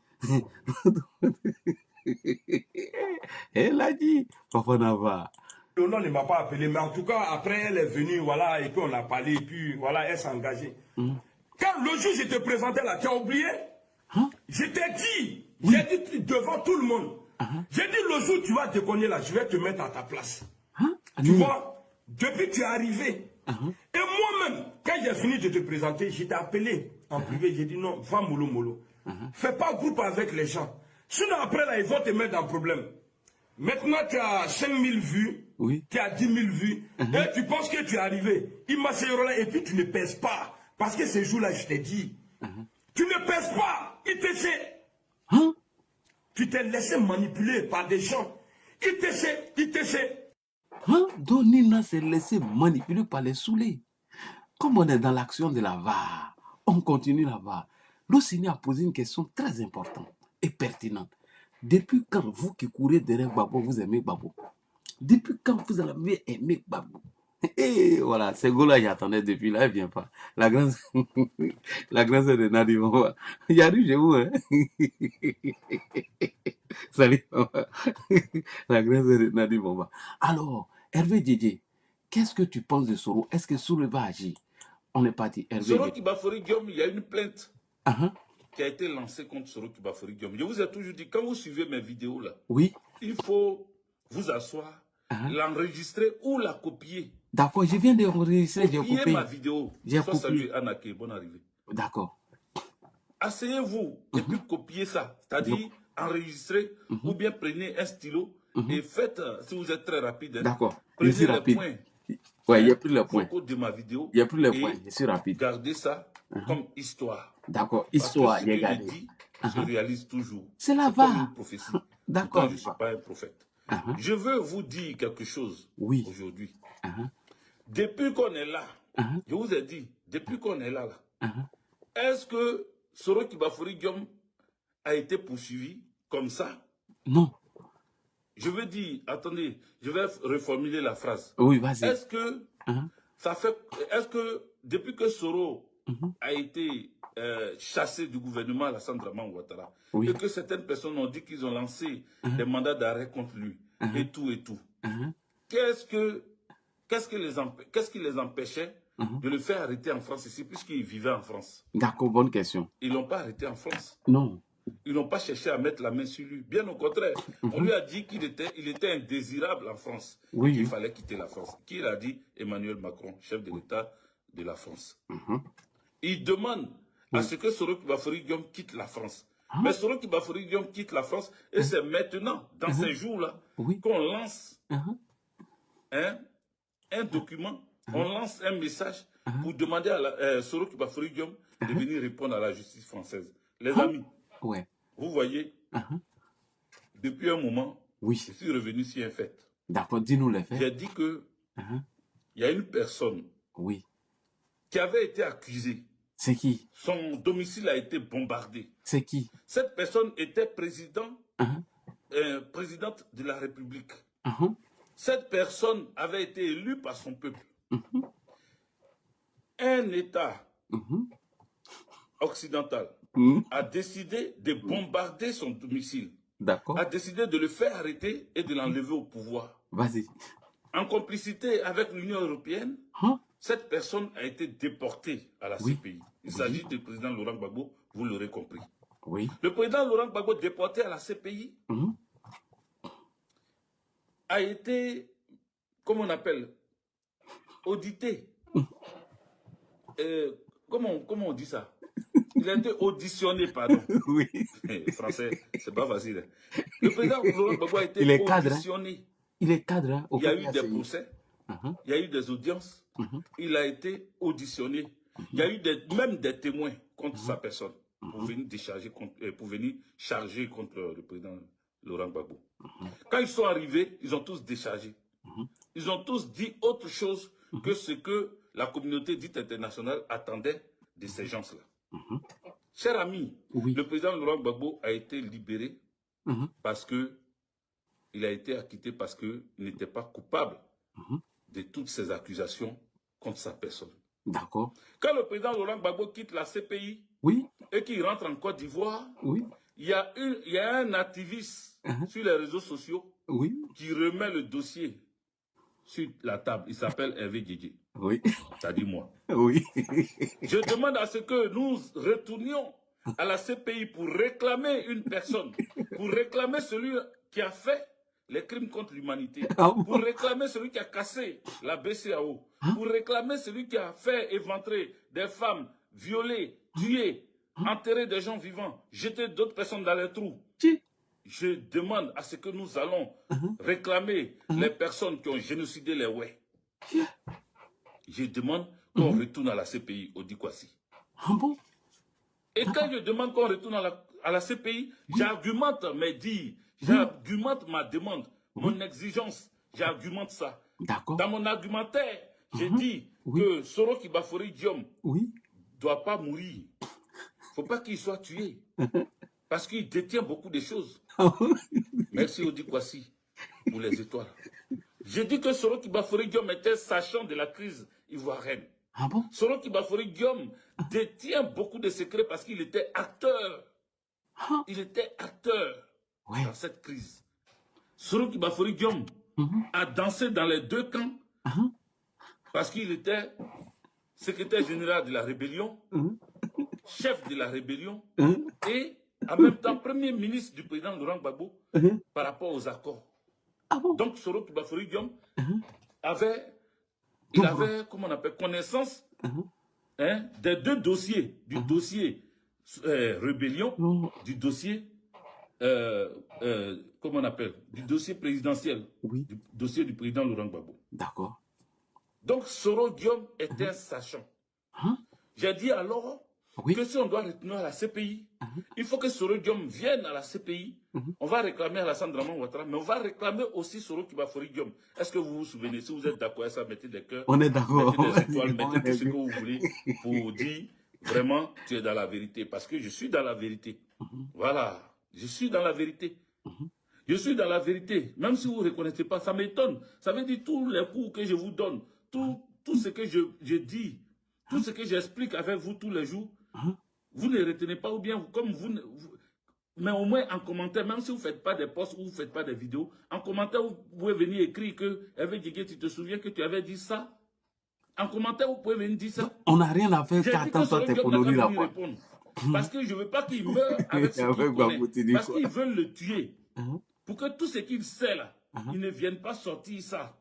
Elle a dit, Papa Nava. Le nom ne m'a pas appelé, mais en tout cas, après elle est venue, voilà, et puis on a parlé, et puis voilà, elle s'est engagée. Quand le jour je te présentais là, tu as oublié? Je t'ai dit, j'ai dit devant tout le monde. J'ai dit le jour où tu vas déconner là, je vais te mettre à ta place. Tu vois, depuis que tu es arrivé. Et moi-même, quand j'ai fini de te présenter, je t'ai appelé en privé, j'ai dit non, va mollo. Fais pas groupe avec les gens. Sinon après là, ils vont te mettre dans le problème. Maintenant tu as 5000 vues, tu as 10 000 vues, et tu penses que tu es arrivé. Il m'a là et puis tu ne pèses pas. Parce que ce jour-là, je t'ai dit, tu ne pèses pas, il te sait. Tu t'es laissé manipuler par des gens. Il te sait. Donc Nina s'est laissé manipuler par les Soulés. Comme on est dans l'action de la VAR, on continue la VAR. L'Océanie a posé une question très importante et pertinente. Depuis quand vous qui courez derrière Babo, vous aimez Babo? Depuis quand vous avez aimé Babo? Et voilà, c'est Gola, j'attendais depuis là, elle vient pas. La grande sœur de Nadi Bomba. Il arrive chez vous, hein. Salut, la grande sœur de Nadi Bomba. Alors, Hervé Didier, qu'est-ce que tu penses de Soro? Est-ce que Soro va agir? On est parti, Hervé Soro Didier. Kibafori Guillaume, il y a une plainte qui a été lancée contre Soro Kibafori Guillaume. Je vous ai toujours dit, quand vous suivez mes vidéos là, Oui. il faut vous asseoir, l'enregistrer ou la copier. D'accord, je viens d'enregistrer, j'ai coupé. Ma vidéo. J'ai coupé. Salut Anake, bonne arrivée. D'accord. Asseyez-vous et puis copiez ça. C'est-à-dire enregistrer ou bien prenez un stylo et faites, si vous êtes très rapide, D'accord. prenez les rapide. Points. Ouais, il n'y a plus les points. De ma vidéo. Il n'y a plus les points, je suis rapide. Gardez ça comme histoire. D'accord, histoire, Parce que ce que regardez. je dis se réalise toujours. C'est la comme VAR. une prophétie. D'accord. Je ne suis pas un prophète. Je veux vous dire quelque chose aujourd'hui. Depuis qu'on est là, je vous ai dit, depuis qu'on est là, est-ce que Soro Kibafori Guillaume a été poursuivi comme ça? Non. Je veux dire, attendez, je vais reformuler la phrase. Oui, vas-y. Est-ce que est-ce que depuis que Soro a été chassé du gouvernement Alassane Dramane Ouattara, et que certaines personnes ont dit qu'ils ont lancé des mandats d'arrêt contre lui, et tout, qu'est-ce qui les empêchait de le faire arrêter en France ici, puisqu'il vivait en France. D'accord, bonne question. Ils ne l'ont pas arrêté en France. Non. Ils n'ont pas cherché à mettre la main sur lui. Bien au contraire, on lui a dit qu'il était indésirable en France. Oui. Qu'il fallait quitter la France. Qui l'a dit? Emmanuel Macron, chef de l'État de la France. Il demande à ce que Soroki Bafori Diom quitte la France. Mais Soroki Bafori Diom quitte la France et c'est maintenant, dans ces jours-là, qu'on lance un document, on lance un message pour demander à Soroki Bafori Diom de venir répondre à la justice française. Les amis, vous voyez, depuis un moment, je suis revenu sur un fait. D'accord, dis-nous les faits. J'ai dit que il y a une personne qui avait été accusée. C'est qui? Son domicile a été bombardé. C'est qui? Cette personne était présidente de la République. Cette personne avait été élue par son peuple. Un État occidental a décidé de bombarder son domicile. D'accord. A décidé de le faire arrêter et de l'enlever au pouvoir. Vas-y. En complicité avec l'Union européenne, cette personne a été déportée à la CPI. Il s'agit du président Laurent Gbagbo, vous l'aurez compris. Le président Laurent Gbagbo, déporté à la CPI, a été, comment on appelle, audité. Comment on dit ça? Il a été auditionné, pardon. Oui. Français, c'est pas facile. Le président Laurent Gbagbo a été auditionné. Il est cadre. Hein, il y a eu des procès, il y a eu des audiences, il a été auditionné. Il y a eu même des témoins contre sa personne pour venir décharger pour venir charger contre le président Laurent Gbagbo. Quand ils sont arrivés, ils ont tous déchargé. Ils ont tous dit autre chose que ce que la communauté dite internationale attendait de ces gens-là. Cher ami, le président Laurent Gbagbo a été libéré parce que il a été acquitté parce qu'il n'était pas coupable de toutes ces accusations contre sa personne. D'accord. Quand le président Laurent Gbagbo quitte la CPI et qu'il rentre en Côte d'Ivoire, il y a un activiste sur les réseaux sociaux qui remet le dossier sur la table. Il s'appelle Hervé Djidji. C'est-à-dire moi. Je demande à ce que nous retournions à la CPI pour réclamer une personne, pour réclamer celui qui a fait les crimes contre l'humanité, pour réclamer celui qui a cassé la BCAO, pour réclamer celui qui a fait éventrer des femmes, violer, tuer, enterrer des gens vivants, jeter d'autres personnes dans les trous. Je demande à ce que nous allons réclamer les personnes qui ont génocidé les Oué. Je demande qu'on retourne à la CPI, au Dikwasi. Et quand je demande qu'on retourne à la CPI, j'argumente mes dires, j'argumente ma demande, mon exigence, j'argumente ça. Dans mon argumentaire, j'ai dit que Soroki Bafori Diom ne doit pas mourir. Il ne faut pas qu'il soit tué. Parce qu'il détient beaucoup de choses. Merci Odi Kwasi pour les étoiles. J'ai dit que Soroki Bafori Diom était sachant de la crise ivoirienne. Soroki Bafori Diom détient beaucoup de secrets parce qu'il était acteur. Il était acteur dans cette crise. Soroki Bafori Diom a dansé dans les deux camps parce qu'il était secrétaire général de la rébellion, chef de la rébellion et en même temps premier ministre du président Laurent Gbagbo par rapport aux accords. Donc Soroki Bafori Diom avait comment on appelle, connaissance des deux dossiers, du dossier rébellion, du dossier comment on appelle, du dossier présidentiel, du dossier du président Laurent Gbagbo. D'accord. Donc Soro Diom était un sachant. J'ai dit alors que si on doit retenir à la CPI, il faut que Soro Diom vienne à la CPI. On va réclamer Alassane Draman Ouattara, mais on va réclamer aussi Soroki Bafori Diom. Est-ce que vous vous souvenez? Si vous êtes d'accord avec ça, mettez des cœurs. On est d'accord. Mettez des étoiles, mettez tout ce que vous voulez pour dire vraiment tu es dans la vérité. Parce que je suis dans la vérité. Voilà. Je suis dans la vérité. Je suis dans la vérité. Même si vous ne reconnaissez pas, ça m'étonne. Ça veut dire tous les cours que je vous donne, tout ce que je dis, tout ce que j'explique avec vous tous les jours, vous ne retenez pas ou bien comme vous mais au moins en commentaire, même si vous ne faites pas des posts ou vous ne faites pas des vidéos, en commentaire, vous pouvez venir écrire que Hervé Djidji, tu te souviens que tu avais dit ça? En commentaire, vous pouvez venir dire ça. On n'a rien à faire qu'attendre tes colonis là-bas. Parce que je ne veux pas qu'il meure avec ce qu'il connaît. Parce qu'ils veulent le tuer. Pour que tout ce qu'il sait là, il ne vienne pas sortir ça.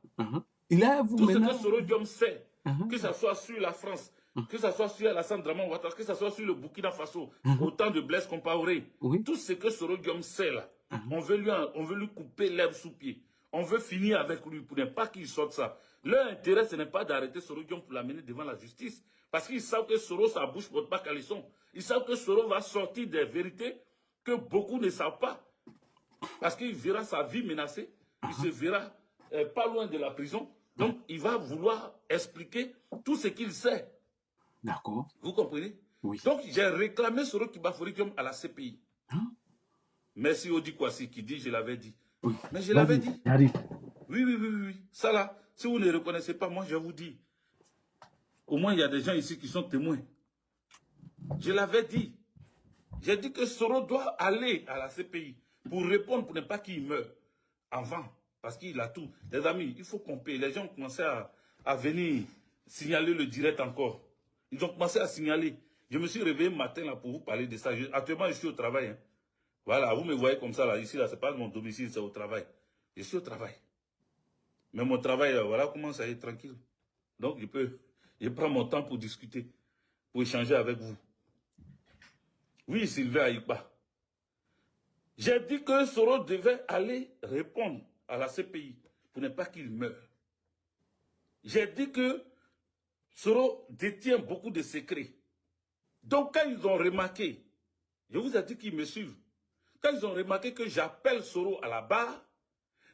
Il a vous tout maintenant... ce que Soro Diom sait, que ce soit sur la France, que ce soit sur Alassane Draman Ouattara, que ce soit sur le Burkina Faso, autant de Blaise Compaoré, tout ce que Soro Diom sait là, on veut lui couper l'herbe sous pied. On veut finir avec lui pour ne pas qu'il sorte ça. Leur intérêt, ce n'est pas d'arrêter Soro Diom pour l'amener devant la justice. Parce qu'ils savent que Soro, sa bouche ne porte pas caleçon. Ils savent que Soro va sortir des vérités que beaucoup ne savent pas. Parce qu'il verra sa vie menacée. Il se verra pas loin de la prison. Donc, il va vouloir expliquer tout ce qu'il sait. D'accord. Vous comprenez? Oui. Donc, j'ai réclamé Soro Kibafori Diom à la CPI. Merci Odi Kwasi qui dit, je l'avais dit. Oui. Mais je l'avais dit. J'arrive. Oui. Ça là, si vous ne reconnaissez pas, moi je vous dis. Au moins, il y a des gens ici qui sont témoins. Je l'avais dit. J'ai dit que Soro doit aller à la CPI pour répondre, pour ne pas qu'il meure avant. Parce qu'il a tout. Les amis, il faut qu'on paye. Les gens ont commencé à venir signaler le direct encore. Ils ont commencé à signaler. Je me suis réveillé matin là pour vous parler de ça. Actuellement, je suis au travail. Hein. Voilà, vous me voyez comme ça là. Ici, là, ce n'est pas mon domicile, c'est au travail. Je suis au travail. Mais mon travail, là, voilà, commence à être tranquille. Donc, je prends mon temps pour discuter, pour échanger avec vous. Oui, Sylvain Aïkba. J'ai dit que Soro devait aller répondre à la CPI pour ne pas qu'il meure. J'ai dit que Soro détient beaucoup de secrets. Donc, quand ils ont remarqué, je vous ai dit qu'ils me suivent, quand ils ont remarqué que j'appelle Soro à la barre,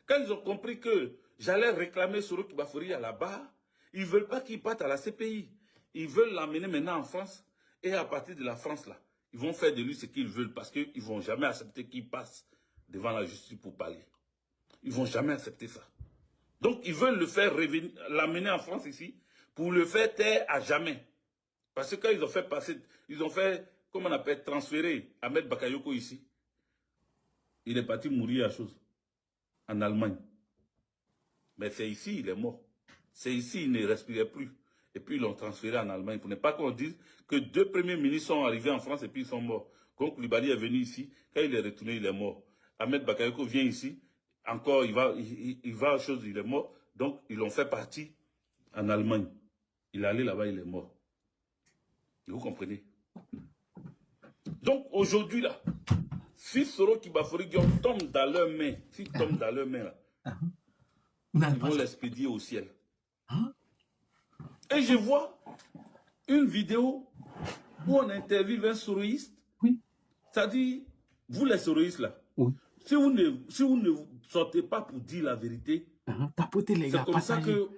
quand ils ont compris que j'allais réclamer Soro Kibafori à la barre, ils ne veulent pas qu'il parte à la CPI. Ils veulent l'amener maintenant en France. Et à partir de la France, là, ils vont faire de lui ce qu'ils veulent parce qu'ils ne vont jamais accepter qu'il passe devant la justice pour parler. Ils ne vont jamais accepter ça. Donc, ils veulent le faire revenir, l'amener en France ici pour le faire taire à jamais. Parce que quand ils ont fait passer, ils ont fait, comment on appelle, transférer Ahmed Bakayoko ici, il est parti mourir à chose, en Allemagne. Mais c'est ici, il est mort. C'est ici, il ne respirait plus. Et puis, ils l'ont transféré en Allemagne. Pour ne pas qu'on dise que 2 premiers ministres sont arrivés en France et puis ils sont morts. Quand Koulibaly est venu ici, quand il est retourné, il est mort. Ahmed Bakayoko vient ici, encore, il va à chose, il est mort. Donc, ils l'ont fait partir en Allemagne. Il est allé là-bas, il est mort. Vous comprenez? Donc, aujourd'hui, là, si Soro Kibafori Diom tombe dans leurs mains, s'il tombe dans leurs mains, là, ils vont l'expédier au ciel. Et je vois une vidéo où on interviewe un soroïste. Oui. C'est-à-dire, vous les soroïstes là, oui. si vous ne sortez pas pour dire la vérité, c'est comme ça que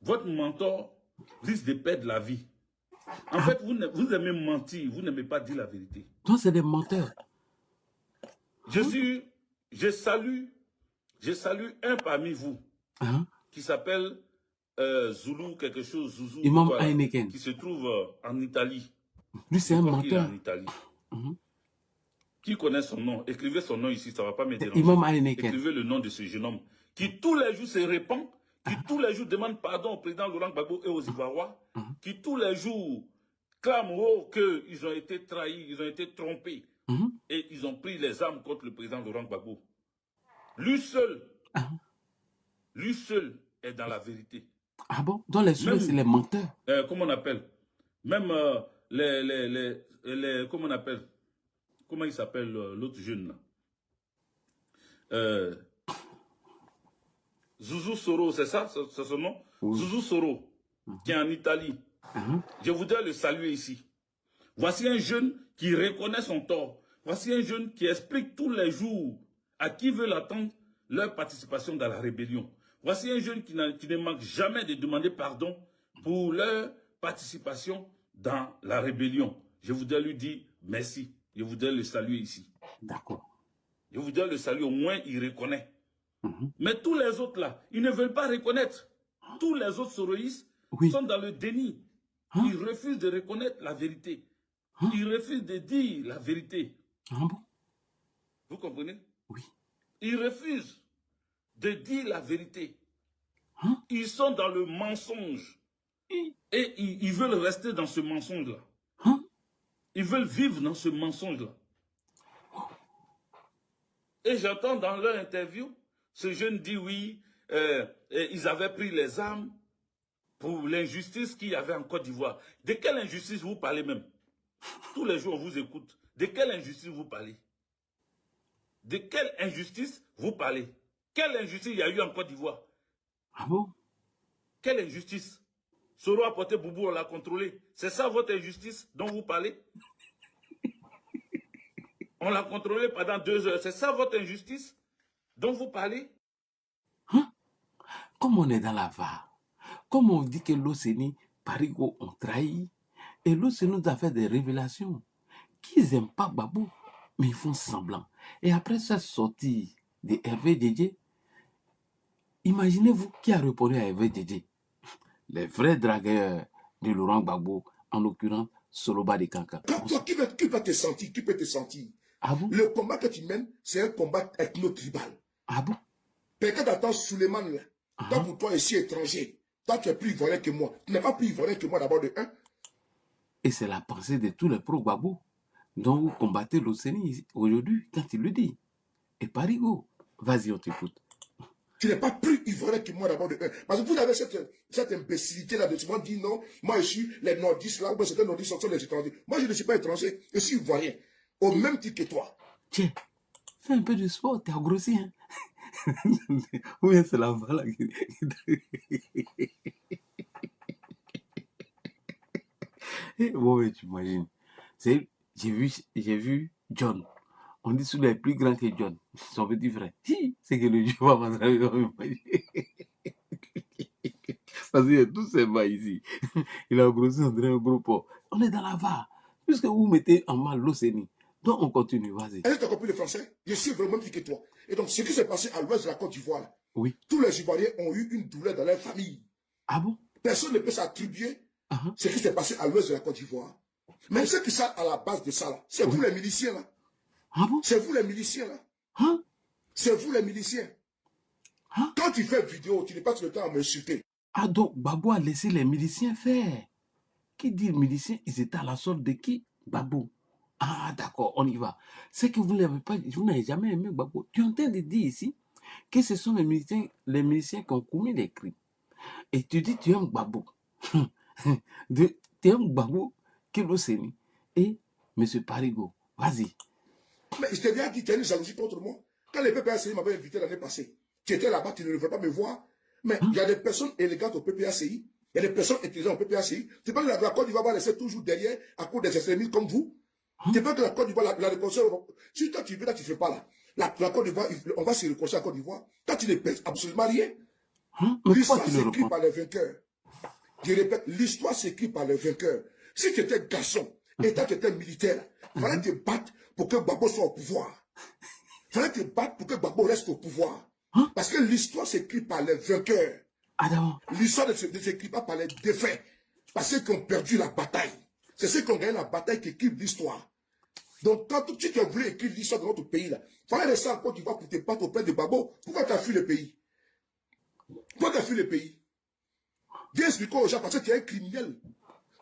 votre mentor risque de perdre la vie. En fait, vous aimez mentir, vous n'aimez pas dire la vérité. Donc c'est des menteurs. Je salue un parmi vous qui s'appelle Zoulou quelque chose, Zouzou, Imam voilà, Heineken, qui se trouve en Italie. Lui c'est un menteur. En Italie. Qui connaît son nom? Écrivez son nom ici, ça ne va pas me déranger. Imam Heineken. Écrivez le nom de ce jeune homme qui tous les jours se répand, qui tous les jours demande pardon au président Laurent Gbagbo et aux Ivoiriens, qui tous les jours clament qu'ils ont été trahis, ils ont été trompés, et ils ont pris les armes contre le président Laurent Gbagbo. Lui seul est dans la vérité. Ah bon? Donc les autres, c'est les menteurs. Comment on appelle? Même comment on appelle? Comment il s'appelle l'autre jeune là? Zouzou Soro, c'est ça? C'est son nom? Oui. Zouzou Soro, qui est en Italie. Je voudrais le saluer ici. Voici un jeune qui reconnaît son tort. Voici un jeune qui explique tous les jours à qui veut l'attendre leur participation dans la rébellion. Voici un jeune qui ne manque jamais de demander pardon pour leur participation dans la rébellion. Je voudrais lui dire merci. Je voudrais le saluer ici. D'accord. Je voudrais le saluer, au moins il reconnaît. Mais tous les autres là, ils ne veulent pas reconnaître. Tous les autres soroïstes sont dans le déni. Ils refusent de reconnaître la vérité. Ils refusent de dire la vérité. Ah bon? Vous comprenez? Oui. Ils refusent de dire la vérité. Ils sont dans le mensonge. Et ils veulent rester dans ce mensonge-là. Ils veulent vivre dans ce mensonge-là. Et j'entends dans leur interview, ce jeune dit oui, ils avaient pris les armes pour l'injustice qu'il y avait en Côte d'Ivoire. De quelle injustice vous parlez même? Tous les jours, on vous écoute. De quelle injustice vous parlez? De quelle injustice vous parlez? Quelle injustice il y a eu en Côte d'Ivoire? Ah bon? Quelle injustice? Soro a porté Boubou, on l'a contrôlé. C'est ça votre injustice dont vous parlez? On l'a contrôlé pendant 2 heures. C'est ça votre injustice dont vous parlez? Comme on est dans la VAR, comme on dit que l'OCENI, Parigo ont trahi, et l'OCENI nous a fait des révélations qu'ils n'aiment pas Gbagbo, mais ils font semblant. Et après sa sortie de Hervé Djedje, imaginez-vous qui a répondu à Hervé Djedje? Les vrais dragueurs de Laurent Gbagbo, en l'occurrence Soloba de Kanka. Qui peut te sentir? Qui peut te sentir? Ah bon? Le combat que tu mènes, c'est un combat ethno-tribal. Ah bon? Quelqu'un d'attend Suleiman là. Toi, pour toi, ici, étranger, toi, tu es plus ivoirien que moi. Tu n'es pas plus ivoirien que moi d'abord de 1. Et c'est la pensée de tous les pro-Gbagbo dont vous combattez l'OCENI aujourd'hui quand il le dit. Et Parigo, vas-y, on t'écoute. Tu n'es pas plus ivoirien que moi d'abord de 1. Parce que vous avez cette imbécilité là de souvent dire non, moi je suis les nordistes là, ou bien certains nordistes sont les étrangers. Moi je ne suis pas étranger, je suis ivoirien. Au même titre que toi. Tiens, fais un peu de sport, t'es grossi, hein. Ou bien c'est la balle qui... Bon, mais tu imagines. J'ai vu John. On dit sous les plus grands que John, son petit frère. C'est que le Dieu va m'attraper. Parce qu'il y a tous ces bas ici. Il a grossi, on dirait un gros porc. On est dans la VAR. Puisque vous mettez en mal l'OCENI. Donc on continue, vas-y. Est-ce que tu as compris le français? Je suis vraiment plus que toi. Et donc, ce qui s'est passé à l'ouest de la Côte d'Ivoire, oui. Tous les Ivoiriens ont eu une douleur dans leur famille. Ah bon? Personne ne peut s'attribuer ce qui s'est passé à l'ouest de la Côte d'Ivoire. Mais ce qui sont à la base de ça, là, c'est vous les miliciens, là. Ah bon? C'est vous les miliciens, là. C'est vous les miliciens. Quand tu fais vidéo, tu n'es pas tout le temps à m'insulter. Ah donc, Gbagbo a laissé les miliciens faire. Qui dit miliciens? Ils étaient à la sorte de qui? Gbagbo. Ah d'accord, on y va. C'est que vous n'avez jamais aimé Gbagbo. Tu es en train de dire ici que ce sont les miliciens qui ont commis des crimes. Et tu dis tu aimes Gbagbo. Tu aimes Gbagbo qui l'OCENI. Et M. Parigo, vas-y. Mais je t'ai bien dit, tu as une jalousie contre moi. Quand les PPACI m'avaient invité l'année passée, tu étais là-bas, tu ne devrais pas me voir. Mais il y a des personnes élégantes au PPACI, il y a des personnes intelligentes au PPACI. Tu penses que la Côte d'Ivoire va laisser toujours derrière à cause des extrémistes comme vous? Tu penses que la Côte d'Ivoire, la réconciliation, si toi tu veux, là tu ne fais pas là. La Côte d'Ivoire, on va se réconcilier à la Côte d'Ivoire. Toi tu ne pèses absolument rien. L'histoire s'écrit par les vainqueurs. Je répète, l'histoire s'écrit par les vainqueurs. Si tu étais garçon et toi tu étais militaire, il fallait te battre pour que Gbagbo soit au pouvoir. Il fallait te battre pour que Gbagbo reste au pouvoir. Parce que l'histoire s'écrit par les vainqueurs. L'histoire ne s'écrit pas par les défaits. Par ceux qui ont perdu la bataille. C'est ceux qui ont gagné la bataille qui écrivent l'histoire. Donc, quand tu as voulu écrire l'histoire de notre pays, il fallait rester en Côte d'Ivoire pour te battre auprès de Gbagbo. Pourquoi tu as fui le pays? Pourquoi tu as fui le pays? Viens expliquer aux gens, parce que tu es un criminel.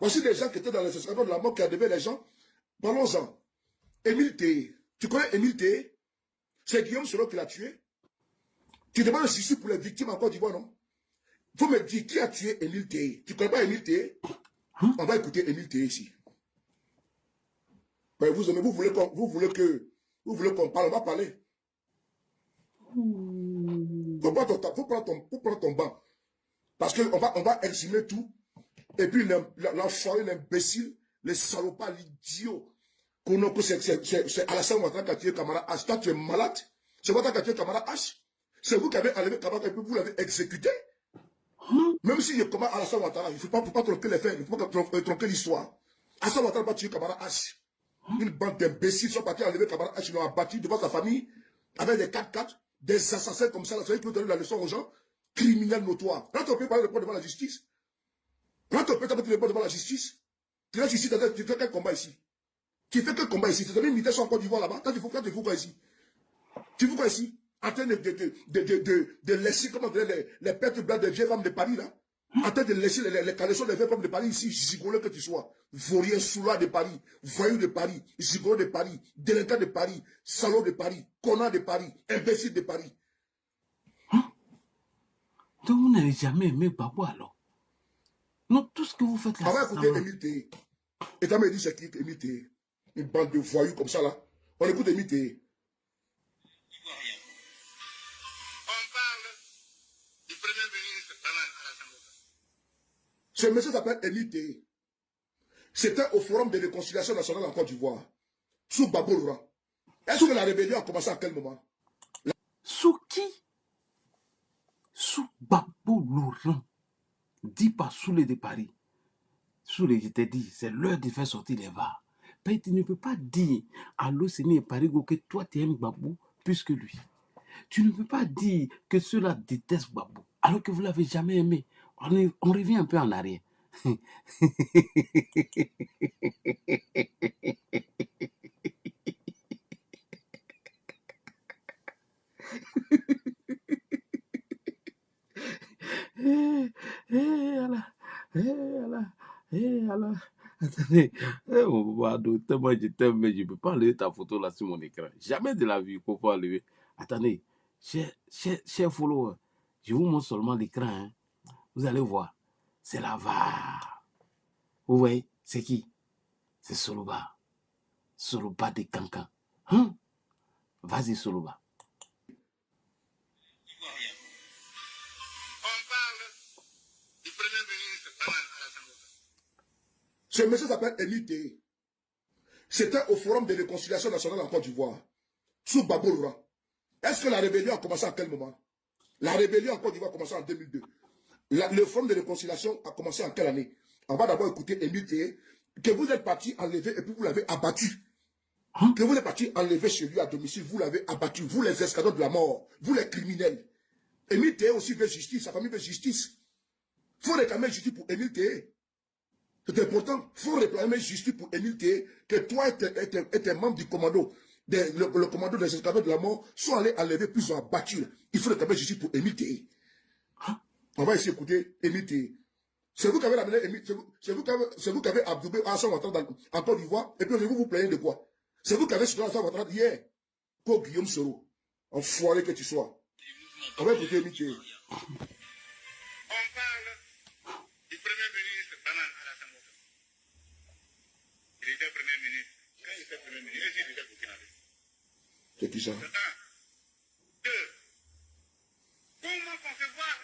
Voici des gens qui étaient dans les escadrons de la mort qui avaient les gens. Parlons-en. Émile Théé. Tu connais Émile Théé? C'est Guillaume Soro qui l'a tué. Tu demandes un suicide pour les victimes en Côte d'Ivoire, non? Il faut me dire qui a tué Émile Théé. Tu ne connais pas Émile Théé? On va écouter Émile Théé ici. Ben vous voulez qu'on parle, on va parler. Faut prendre ton banc. Parce qu'on va exhumer tout. Et puis l'enfoiré, l'imbécile, les salopards, l'idiot. C'est Alassane Ouattara qui a tué Camara H. Toi, tu es malade. C'est Ouattara qui a tué Camara H. C'est vous qui avez enlevé Camara et puis vous l'avez exécuté. Même si je commande Alassane Ouattara, il ne faut pas tronquer les faits, il ne faut pas tronquer l'histoire. Alassane Ouattara n'a pas tué Camara H. Une bande d'imbéciles sont partis enlever Camara H. Ils l'ont abattu devant sa famille avec des 4x4, des assassins comme ça. Vous savez qui nous donnent la leçon aux gens? Criminels notoires. Quand on peut parler de quoi devant la justice? Quand on peut parler de quoi devant la justice? Tu fais quel combat ici? Tu fais quel combat ici? Tes amis militaires sont en Côte d'Ivoire là-bas. Quand tu fais quoi ici? Tu fais quoi ici? En train de laisser, comment dire, les pertes blanches des vieilles femmes de Paris là? En train de laisser les caleçons des peuples de Paris ici, gigolo que tu sois, vaurien soulard de Paris, voyou de Paris, gigolo de Paris, délinquant de Paris, salaud de Paris, connard de Paris, imbécile de Paris. Donc vous n'avez jamais aimé Babou alors? Non, tout ce que vous faites là. On va écouter Émile Téé. Et tu m'as dit c'est qui Émile Téé? Une bande de voyous comme ça là. On écoute Émile Téé. Ce monsieur s'appelle Émile Téé. C'était au Forum de réconciliation nationale en Côte d'Ivoire, sous Babou Laurent. Est-ce que la rébellion a commencé à quel moment? Sous qui? Sous Babou Laurent. Dis pas sous les de Paris. Sous les, je t'ai dit, c'est l'heure de faire sortir les VAR. Tu ne peux pas dire à l'Océanie et Parigo que toi tu aimes Babou plus que lui. Tu ne peux pas dire que ceux-là détestent Babou alors que vous ne l'avez jamais aimé. On revient un peu en arrière. Attendez, tellement je t'aime, mais je ne peux pas enlever ta photo là sur mon écran. Jamais de la vie qu'on peut enlever. Attendez, cher follower, je vous montre seulement l'écran. Hein. Vous allez voir, c'est la VAR. Vous voyez, c'est qui? C'est Soloba. Soloba de Cancan. Hein? Vas-y, Soloba. Ce monsieur s'appelle Émile Téé. C'était au Forum de réconciliation nationale en Côte d'Ivoire, sous Babou Laurent. Est-ce que la rébellion a commencé à quel moment? La rébellion en Côte d'Ivoire a commencé en 2002. Le Forum de réconciliation a commencé en quelle année? On va d'abord écouter Émile Téé, que vous êtes parti enlever et puis vous l'avez abattu. Que vous êtes parti enlever chez lui à domicile, vous l'avez abattu. Vous les escadrons de la mort, vous les criminels. Émile Téé aussi veut justice, sa famille veut justice. Il faut réclamer justice pour Émile Téé. C'est important. Il faut réclamer justice pour Émile Téé, que toi et tes membres du commando, le commando des escadrons de la mort, sont allés enlever puis ils ont abattu. Il faut réclamer justice pour Émile Téé. On va essayer d'écouter Émile Téé. C'est vous qui avez ramené Émile, c'est vous qui avez absorbé Alassane Ouattara en Côte d'Ivoire, et puis vous plaignez de quoi? C'est vous qui avez soutenu Alassane Ouattara hier, pour Guillaume Soro. Enfoiré que tu sois. On va écouter Émile Téé. C'est qui ça? 1, 2. Comment concevoir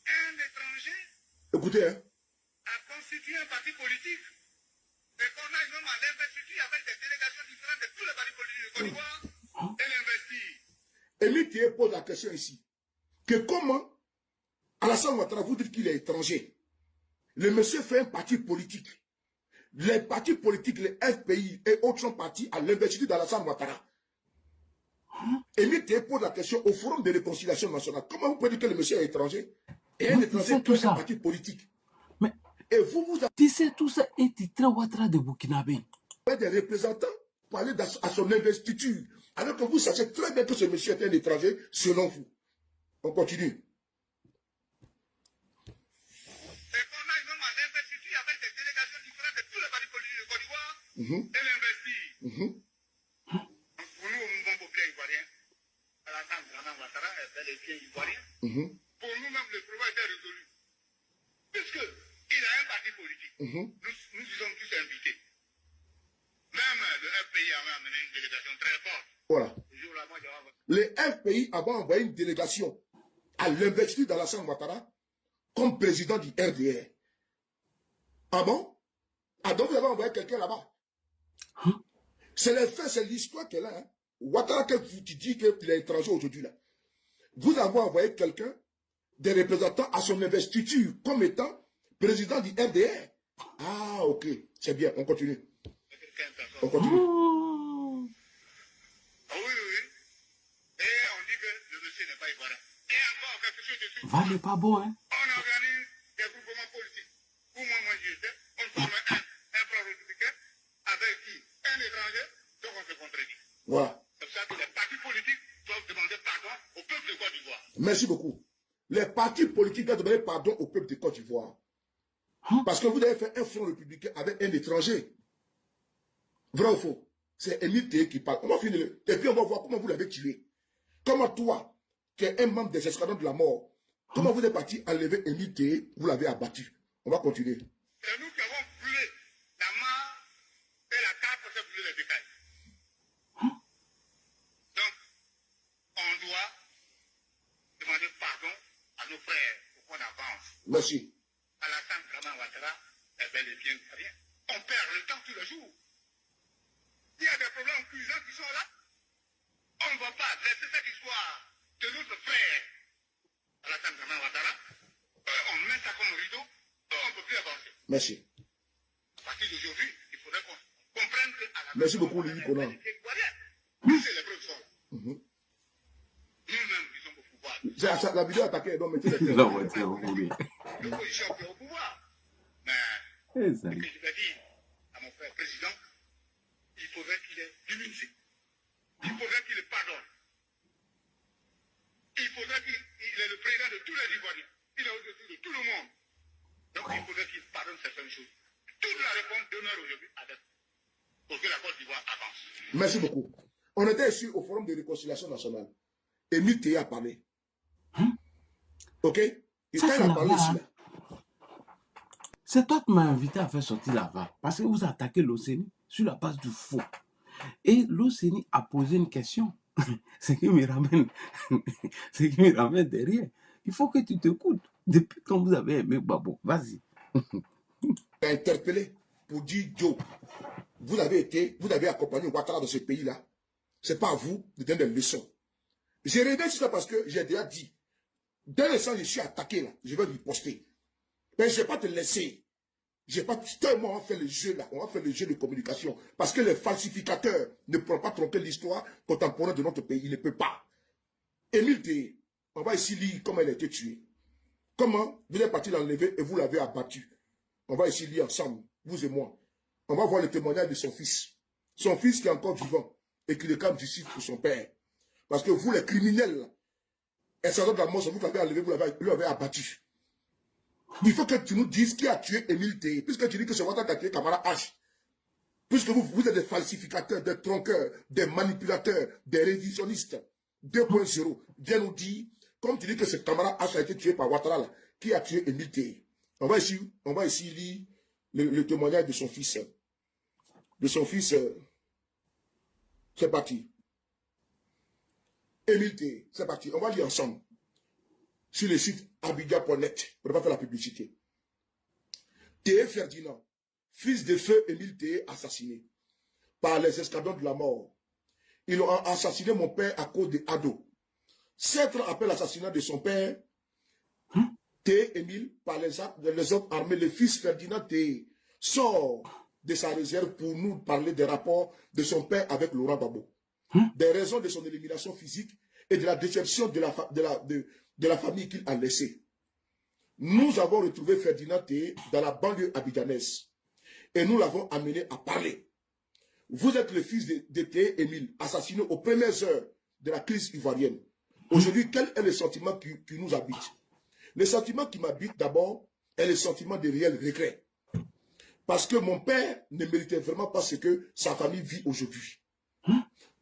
un étranger Écoutez, hein. à constituer un parti politique et qu'on a une homme à l'investiture avec des délégations différentes de tous les partis politiques de Côte d'Ivoire et l'investir? Émile Téé pose la question ici. Que comment Alassane Ouattara, vous dites qu'il est étranger. Le monsieur fait un parti politique. Les partis politiques, les FPI et autres sont partis à l'investiture d'Alassane Ouattara. Émile Téé pose la question au Forum de réconciliation nationale. Comment vous pouvez dire que le monsieur est étranger? Et un étranger qui est un parti politique. Mais, et vous tu sais tout ça et titré Ouattara de Burkinabé. Des représentants pour aller à son investiture. Alors que vous sachez très bien que ce monsieur est un étranger, selon vous. On continue. Et l'investir. Pour nous, au mouvement populaire ivoirien, Alassane Ouattara est le bien ivoirien. Pour nous-mêmes, le problème était résolu. Puisqu'il a un parti politique, nous y sommes tous invités. Même le FPI avait amené une délégation très forte. Voilà. Les FPI avaient envoyé une délégation à l'investiture d'Alassane Ouattara comme président du RDR. Ah bon? Ah donc vous avez envoyé quelqu'un là-bas? C'est les faits, c'est l'histoire qu'elle a. Hein. Ouattara, que vous dites qu'il est étranger aujourd'hui là. Vous avez envoyé quelqu'un, des représentants à son investiture comme étant président du RDR. Ah ok, c'est bien, on continue. On continue. Ah oui. Et on dit que le monsieur n'est pas ivoirien. Et encore quelque chose de plus. Va n'est pas bon, hein? On organise des groupements politiques. Pour moi, j'y étais. On forme un pro-républicain avec qui? Un étranger, donc on se contredit. Voilà. C'est pour ça que les partis politiques doivent demander pardon au peuple de Côte d'Ivoire. Merci beaucoup. Les partis politiques doivent demander pardon au peuple de Côte d'Ivoire. Parce que vous avez fait un front républicain avec un étranger. Vrai ou faux? C'est Émile Téé qui parle. On va finir. Et puis on va voir comment vous l'avez tué. Comment toi, qui es un membre des escadrons de la mort, comment vous êtes parti enlever Émile Téé, vous l'avez abattu. On va continuer. C'est nous qui avons brûlé la mare et la carte pour faire brûler les bécailles. Donc, on doit demander pardon à nos frères pour qu'on avance. Merci. Alassane Draman Ouattara est bel et bien rien. On perd le temps tous les jours. Il y a des problèmes cuisants qui sont là. On ne va pas laisser cette histoire de notre frère Alassane Draman Ouattara. On met ça comme rideau, on ne peut plus avancer. Merci. À partir d'aujourd'hui, il faudrait qu'on comprenne que à la Merci beaucoup, Lili Conan. c'est les preuves sont là. Nous-mêmes, qui sommes au pouvoir. La vidéo attaquée, donc mettez les têtes. L'opposition qui est au pouvoir. Mais ce que je vais dire à mon frère président, il faudrait qu'il ait l'humilité. Il faudrait qu'il pardonne. Il faudrait qu'il est le président de tous les Ivoiriens. Il est au-dessus de tout le monde. Donc il faudrait qu'il pardonne certaines choses. Toute la réponse demeure aujourd'hui pour que la Côte d'Ivoire avance. Merci beaucoup. On était ici au Forum de réconciliation nationale. Émile Téé a parlé. Ok? Et quand il a parlé ici, là. C'est toi qui m'as invité à faire sortir là-bas. Parce que vous attaquez l'OCNI sur la base du faux. Et l'OCNI a posé une question. Ce qui me ramène derrière. Il faut que tu t'écoutes. Depuis quand vous avez aimé Babo, vas-y. Interpellé pour dire, Joe, vous avez accompagné Ouattara dans ce pays-là. C'est pas à vous de donner des leçons. J'ai réveillé ça parce que j'ai déjà dit, dès le sens je suis attaqué là, je vais riposter. Mais je ne vais pas te laisser. Je vais pas tellement on va faire le jeu là, on va faire le jeu de communication. Parce que les falsificateurs ne pourront pas tromper l'histoire contemporaine de notre pays. Ils ne peuvent pas. Émile Téé, on va ici lire comment elle a été tuée. Comment vous êtes parti l'enlever et vous l'avez abattu. On va ici lire ensemble, vous et moi. On va voir le témoignage de son fils. Son fils qui est encore vivant et qui réclame justice pour son père. Parce que vous, les criminels, un certain nombre de la mort, vous l'avez enlevé, vous l'avez abattu. Il faut que tu nous dises qui a tué Émile Téé. Puisque tu dis que c'est Ouattara qui a tué Camara H. Puisque vous êtes des falsificateurs, des tronqueurs, des manipulateurs, des révisionnistes. 2.0. Viens nous dire, comme tu dis que c'est Camara H a été tué par Ouattara, là, qui a tué Émile Téé. On va ici lire le témoignage de son fils. De son fils, c'est parti. Émile Téé, c'est parti. On va lire ensemble. Sur le site abidjan.net, pour ne pas faire la publicité. Téé Ferdinand, fils de feu Émile Téé, assassiné par les escadrons de la mort. Ils ont assassiné mon père à cause de Ado. 7 ans après l'assassinat de son père, Téé Émile, par les hommes armés, le fils Ferdinand Téé sort de sa réserve pour nous parler des rapports de son père avec Laurent Gbagbo. Des raisons de son élimination physique et de la déception de la famille qu'il a laissée. Nous avons retrouvé Ferdinand Téé dans la banlieue abidjanaise et nous l'avons amené à parler. Vous êtes le fils de Téé Émile, assassiné aux premières heures de la crise ivoirienne. Aujourd'hui, quel est le sentiment qui nous habite? Le sentiment qui m'habite d'abord est le sentiment de réel regret. Parce que mon père ne méritait vraiment pas ce que sa famille vit aujourd'hui.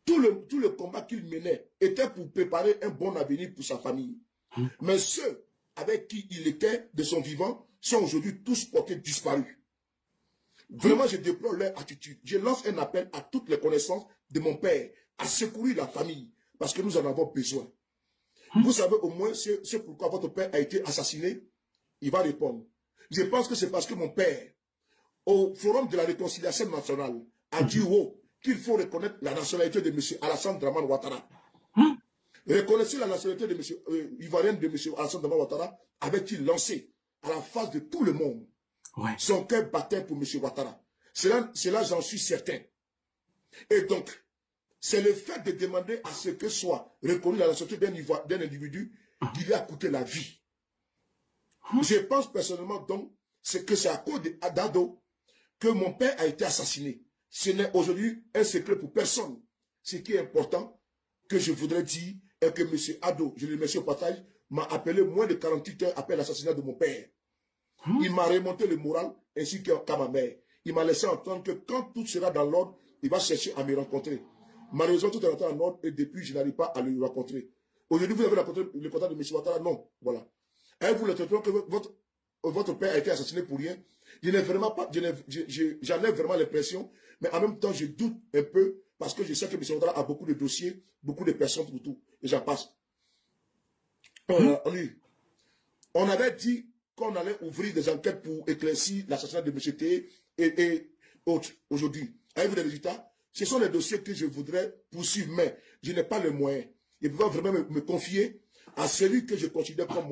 Tout le combat qu'il menait était pour préparer un bon avenir pour sa famille. Mais ceux avec qui il était de son vivant sont aujourd'hui tous portés disparus. Vraiment, je déplore leur attitude. Je lance un appel à toutes les connaissances de mon père à secourir la famille parce que nous en avons besoin. Vous savez au moins ce pourquoi votre père a été assassiné? Il va répondre. Je pense que c'est parce que mon père, au Forum de la réconciliation nationale, a dit qu'il faut reconnaître la nationalité de M. Alassane Draman Ouattara. Reconnaissez la nationalité de ivoirienne de M. Alassane Draman Ouattara, avait-il lancé à la face de tout le monde. Son cœur battait pour M. Ouattara. Cela j'en suis certain. Et donc, c'est le fait de demander à ce que soit reconnue la nationalité d'un individu qui lui a coûté la vie. Je pense personnellement donc que c'est à cause d'Ado que mon père a été assassiné. Ce n'est aujourd'hui un secret pour personne. Ce qui est important que je voudrais dire est que M. Ado, je le remercie au passage, m'a appelé moins de 48 heures après l'assassinat de mon père. Il m'a remonté le moral ainsi qu'à ma mère. Il m'a laissé entendre que quand tout sera dans l'ordre, il va chercher à me rencontrer. Malheureusement, tout est rentré en ordre et depuis, je n'arrive pas à le rencontrer. Aujourd'hui, vous avez rencontré le contact de M. Ouattara? Non. Voilà. Et vous le traitez que votre père a été assassiné pour rien. Je n'ai vraiment pas, j'en ai vraiment l'impression, mais en même temps, je doute un peu parce que je sais que M. Ouattara a beaucoup de dossiers, beaucoup de personnes pour tout. Et j'en passe. On avait dit qu'on allait ouvrir des enquêtes pour éclaircir l'assassinat de M. T et autres aujourd'hui. Avez-vous des résultats? Ce sont les dossiers que je voudrais poursuivre, mais je n'ai pas les moyens. Je peux vraiment me confier à celui que je considère comme